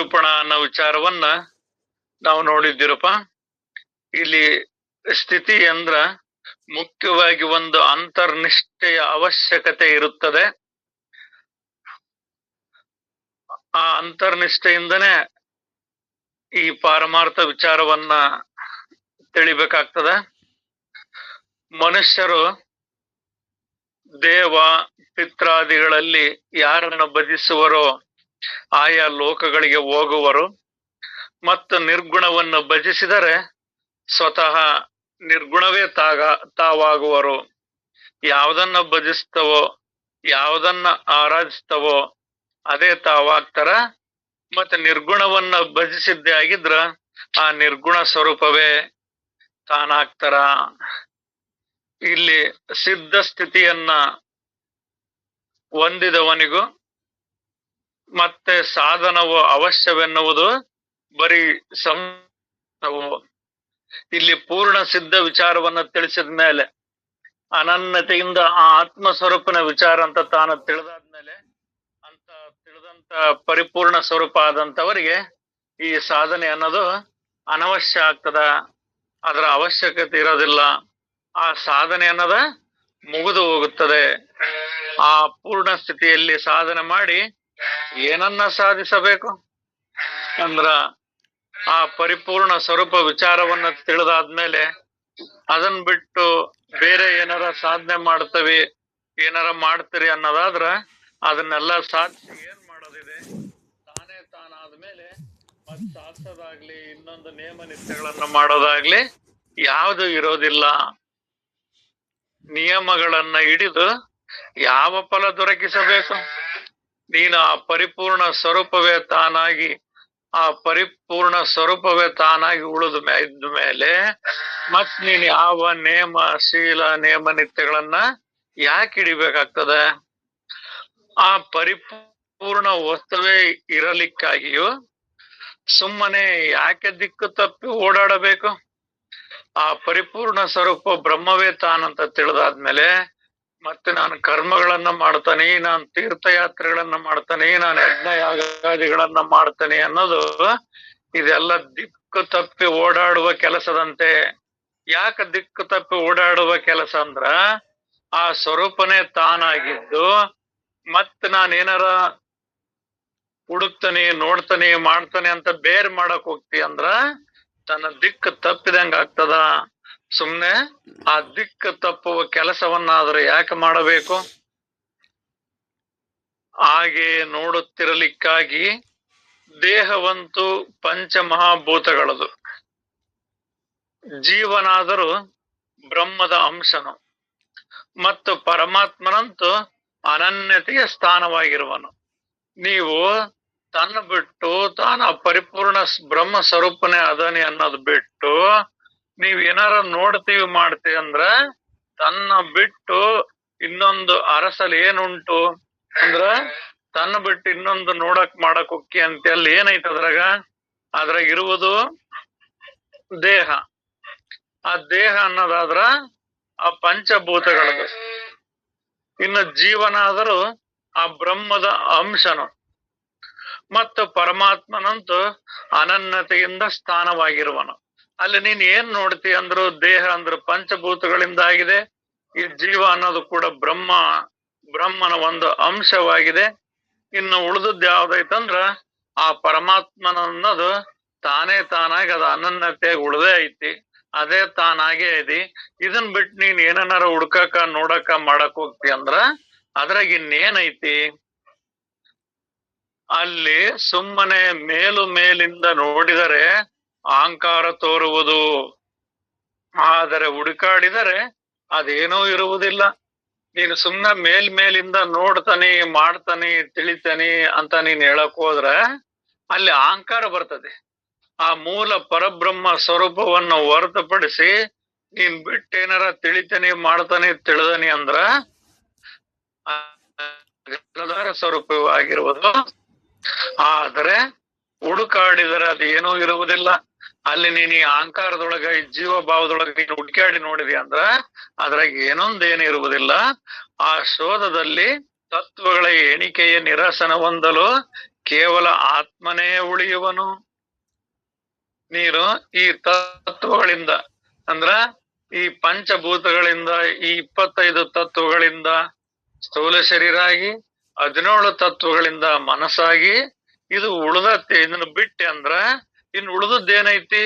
ನಿರೂಪಣ ಅನ್ನೋ ವಿಚಾರವನ್ನ ನಾವು ನೋಡಿದ್ದೀರಪ್ಪ. ಇಲ್ಲಿ ಸ್ಥಿತಿ ಅಂದ್ರ ಮುಖ್ಯವಾಗಿ ಒಂದು ಅಂತರ್ನಿಷ್ಠೆಯ ಅವಶ್ಯಕತೆ ಇರುತ್ತದೆ. ಆ ಅಂತರ್ನಿಷ್ಠೆಯಿಂದನೇ ಈ ಪಾರಮಾರ್ಥ ವಿಚಾರವನ್ನ ತಿಳಿಬೇಕಾಗ್ತದೆ. ಮನುಷ್ಯರು ದೇವ ಪಿತ್ರಾದಿಗಳಲ್ಲಿ ಯಾರನ್ನು ಭಜಿಸುವರೋ ಆಯಾ ಲೋಕಗಳಿಗೆ ಹೋಗುವರು, ಮತ್ತು ನಿರ್ಗುಣವನ್ನು ಭಜಿಸಿದರೆ ಸ್ವತಃ ನಿರ್ಗುಣವೇ ತಾವಾಗುವರು. ಯಾವುದನ್ನ ಭಜಿಸ್ತವೋ ಯಾವುದನ್ನ ಆರಾಧಿಸ್ತವೋ ಅದೇ ತಾವಾಗ್ತಾರ. ಮತ್ತೆ ನಿರ್ಗುಣವನ್ನ ಭಜಿಸಿದ್ದೇ ಆಗಿದ್ರ ಆ ನಿರ್ಗುಣ ಸ್ವರೂಪವೇ ತಾನಾಗ್ತಾರ. ಇಲ್ಲಿ ಸಿದ್ಧ ಸ್ಥಿತಿಯನ್ನ ಹೊಂದಿದವನಿಗೂ ಮತ್ತೆ ಸಾಧನವು ಅವಶ್ಯವೆನ್ನುವುದು ಬರೀ ಇಲ್ಲಿ ಪೂರ್ಣ ಸಿದ್ಧ ವಿಚಾರವನ್ನ ತಿಳಿಸಿದ ಮೇಲೆ, ಅನನ್ಯತೆಯಿಂದ ಆ ಆತ್ಮ ಸ್ವರೂಪನ ವಿಚಾರ ಅಂತ ತಾನು ತಿಳಿದಾದ್ಮೇಲೆ, ಅಂತ ತಿಳಿದಂತ ಪರಿಪೂರ್ಣ ಸ್ವರೂಪ ಆದಂತವರಿಗೆ ಈ ಸಾಧನೆ ಅನ್ನೋದು ಅನವಶ್ಯ ಆಗ್ತದ. ಅದರ ಅವಶ್ಯಕತೆ ಇರೋದಿಲ್ಲ. ಆ ಸಾಧನೆ ಅನ್ನೋದ ಮುಗಿದು ಹೋಗುತ್ತದೆ. ಆ ಪೂರ್ಣ ಸ್ಥಿತಿಯಲ್ಲಿ ಸಾಧನೆ ಮಾಡಿ ಏನನ್ನ ಸಾಧಿಸಬೇಕು ಅಂದ್ರ ಆ ಪರಿಪೂರ್ಣ ಸ್ವರೂಪ ವಿಚಾರವನ್ನ ತಿಳಿದಾದ್ಮೇಲೆ ಅದನ್ ಬಿಟ್ಟು ಬೇರೆ ಏನಾರ ಸಾಧನೆ ಮಾಡ್ತವಿ, ಏನಾರ ಮಾಡ್ತೀರಿ ಅನ್ನೋದಾದ್ರ ಅದನ್ನೆಲ್ಲ ಸಾಧಿಸಿ ಏನ್ ಮಾಡೋದಿದೆ? ತಾನೇ ತಾನಾದ್ಮೇಲೆ ಮತ್ ಸಾಧಿಸೋದಾಗ್ಲಿ ಇನ್ನೊಂದು ನೇಮ ನಿತ್ಯಗಳನ್ನ ಮಾಡೋದಾಗ್ಲಿ ಯಾವುದು ಇರೋದಿಲ್ಲ. ನಿಯಮಗಳನ್ನ ಹಿಡಿದು ಯಾವ ಫಲ ದೊರಕಿಸಬೇಕು? ನೀನು ಆ ಪರಿಪೂರ್ಣ ಸ್ವರೂಪವೇ ತಾನಾಗಿ, ಆ ಪರಿಪೂರ್ಣ ಸ್ವರೂಪವೇ ತಾನಾಗಿ ಉಳಿದ ಇದ್ದ ಮೇಲೆ ಮತ್ ನೀನ್ ಯಾವ ನೇಮ ಶೀಲ ನೇಮ ನಿತ್ಯಗಳನ್ನ ಯಾಕೆ ಹಿಡಿಬೇಕಾಗ್ತದೆ? ಆ ಪರಿಪೂರ್ಣ ವಸ್ತುವೇ ಇರಲಿಕ್ಕಾಗಿಯೂ ಸುಮ್ಮನೆ ಯಾಕೆ ದಿಕ್ಕು ತಪ್ಪಿ ಓಡಾಡಬೇಕು? ಆ ಪರಿಪೂರ್ಣ ಸ್ವರೂಪ ಬ್ರಹ್ಮವೇ ತಾನಂತ ತಿಳಿದಾದ್ಮೇಲೆ ಮತ್ತೆ ನಾನು ಕರ್ಮಗಳನ್ನ ಮಾಡ್ತಾನೆ, ನಾನು ತೀರ್ಥಯಾತ್ರೆಗಳನ್ನ ಮಾಡ್ತಾನೆ, ನಾನು ಯಜ್ಞ ಯಾಗಾದಿಗಳನ್ನ ಮಾಡ್ತಾನೆ ಅನ್ನೋದು ಇದೆಲ್ಲ ದಿಕ್ಕು ತಪ್ಪಿ ಓಡಾಡುವ ಕೆಲಸದಂತೆ. ಯಾಕೆ ದಿಕ್ಕು ತಪ್ಪಿ ಓಡಾಡುವ ಕೆಲಸ ಅಂದ್ರ ಆ ಸ್ವರೂಪನೇ ತಾನಾಗಿದ್ದು ಮತ್ ನಾನೇನಾರ ಹುಡುಕ್ತಾನೆ ನೋಡ್ತಾನೆ ಮಾಡ್ತಾನೆ ಅಂತ ಬೇರೆ ಮಾಡಕ್ ಹೋಗ್ತಿ ಅಂದ್ರ ತನ್ನ ದಿಕ್ಕು ತಪ್ಪಿದಂಗ ಆಗ್ತದ. ಸುಮ್ನೆ ಆ ದಿಕ್ಕು ತಪ್ಪುವ ಕೆಲಸವನ್ನಾದ್ರೆ ಯಾಕೆ ಮಾಡಬೇಕು? ಹಾಗೆ ನೋಡುತ್ತಿರಲಿಕ್ಕಾಗಿ ದೇಹವಂತೂ ಪಂಚಮಹಾಭೂತಗಳದು. ಜೀವನಾದರೂ ಬ್ರಹ್ಮದ ಅಂಶನು ಮತ್ತು ಪರಮಾತ್ಮನಂತೂ ಅನನ್ಯತೆಯ ಸ್ಥಾನವಾಗಿರುವನು. ನೀವು ತನ್ನ ಬಿಟ್ಟು ತಾನ ಪರಿಪೂರ್ಣ ಬ್ರಹ್ಮ ಸ್ವರೂಪನೇ ಅದನಿ ಅನ್ನೋದು ಬಿಟ್ಟು ನೀವ್ ಏನಾರ ನೋಡ್ತೀವಿ ಮಾಡ್ತೀವಿ ಅಂದ್ರ ತನ್ನ ಬಿಟ್ಟು ಇನ್ನೊಂದು ಅರಸಲ್ ಏನುಂಟು ಅಂದ್ರ ತನ್ನ ಬಿಟ್ಟು ಇನ್ನೊಂದು ನೋಡಕ್ ಮಾಡಕ್ ಹೊಕ್ಕಿ ಅಂತ ಅಲ್ಲಿ ಏನೈತ ಅದ್ರಾಗ ಇರುವುದು ದೇಹ. ಆ ದೇಹ ಅನ್ನೋದಾದ್ರ ಆ ಪಂಚಭೂತಗಳದು. ಇನ್ನು ಜೀವನ ಆದರೂ ಆ ಬ್ರಹ್ಮದ ಅಂಶನು ಮತ್ತು ಪರಮಾತ್ಮನಂತೂ ಅನನ್ಯತೆಯಿಂದ ಸ್ಥಾನವಾಗಿರುವನು. ಅಲ್ಲಿ ನೀನ್ ಏನ್ ನೋಡ್ತಿ ಅಂದ್ರು ದೇಹ ಅಂದ್ರ ಪಂಚಭೂತಗಳಿಂದ ಆಗಿದೆ. ಈ ಜೀವ ಅನ್ನೋದು ಕೂಡ ಬ್ರಹ್ಮನ ಒಂದು ಅಂಶವಾಗಿದೆ. ಇನ್ನು ಉಳಿದದ್ದು ಯಾವ್ದೈತಂದ್ರ ಆ ಪರಮಾತ್ಮನನ್ನೋದು ತಾನೇ ತಾನಾಗಿ ಅದು ಅನನ್ಯತೆಯಾಗಿ ಉಳ್ದೇ ಐತಿ, ಅದೇ ತಾನಾಗೇ ಐತಿ. ಇದನ್ ಬಿಟ್ಟು ನೀನ್ ಏನನ್ನಾರ ಹುಡ್ಕಕ ನೋಡಕ ಮಾಡಕ್ ಹೋಗ್ತಿ ಅಂದ್ರ ಅದ್ರಾಗ ಇನ್ನೇನೈತಿ? ಅಲ್ಲಿ ಸುಮ್ಮನೆ ಮೇಲಿಂದ ನೋಡಿದರೆ ಅಹಂಕಾರ ತೋರುವುದು, ಆದರೆ ಹುಡುಕಾಡಿದರೆ ಅದೇನೂ ಇರುವುದಿಲ್ಲ. ನೀನು ಸುಮ್ನೆ ಮೇಲಿಂದ ನೋಡ್ತಾನಿ ಮಾಡ್ತಾನಿ ತಿಳಿತಾನಿ ಅಂತ ನೀನ್ ಹೇಳಕ್ ಹೋದ್ರ ಅಲ್ಲಿ ಅಹಂಕಾರ ಬರ್ತದೆ. ಆ ಮೂಲ ಪರಬ್ರಹ್ಮ ಸ್ವರೂಪವನ್ನು ಹೊರತುಪಡಿಸಿ ನೀನ್ ಬಿಟ್ಟೇನಾರ ತಿಳಿತಾನಿ ಮಾಡ್ತಾನಿ ತಿಳಿದನಿ ಅಂದ್ರ ಸ್ವರೂಪವಾಗಿರುವುದು. ಆದರೆ ಹುಡುಕಾಡಿದರೆ ಅದು ಏನೂ ಇರುವುದಿಲ್ಲ. ಅಲ್ಲಿ ನೀನ್ ಈ ಅಹಂಕಾರದೊಳಗ ಈ ಜೀವ ಭಾವದೊಳಗ ನೀನು ಹುಡುಕಾಡಿ ನೋಡಿದಿ ಅಂದ್ರ ಅದ್ರಾಗ ಏನೊಂದೇನು ಇರುವುದಿಲ್ಲ. ಆ ಶೋಧದಲ್ಲಿ ತತ್ವಗಳ ಎಣಿಕೆಯ ನಿರಸನ ಹೊಂದಲು ಕೇವಲ ಆತ್ಮನೇ ಉಳಿಯುವನು. ನೀನು ಈ ತತ್ವಗಳಿಂದ ಅಂದ್ರ ಈ ಪಂಚಭೂತಗಳಿಂದ, ಈ 25 ತತ್ವಗಳಿಂದ ಸ್ಥೂಲ ಶರೀರ ಆಗಿ, 17 ತತ್ವಗಳಿಂದ ಮನಸ್ಸಾಗಿ, ಇದು ಉಳ್ದತಿ. ಇದನ್ನ ಬಿಟ್ಟೆ ಅಂದ್ರ ಇನ್ ಉಳಿದದ್ದೇನೈತಿ?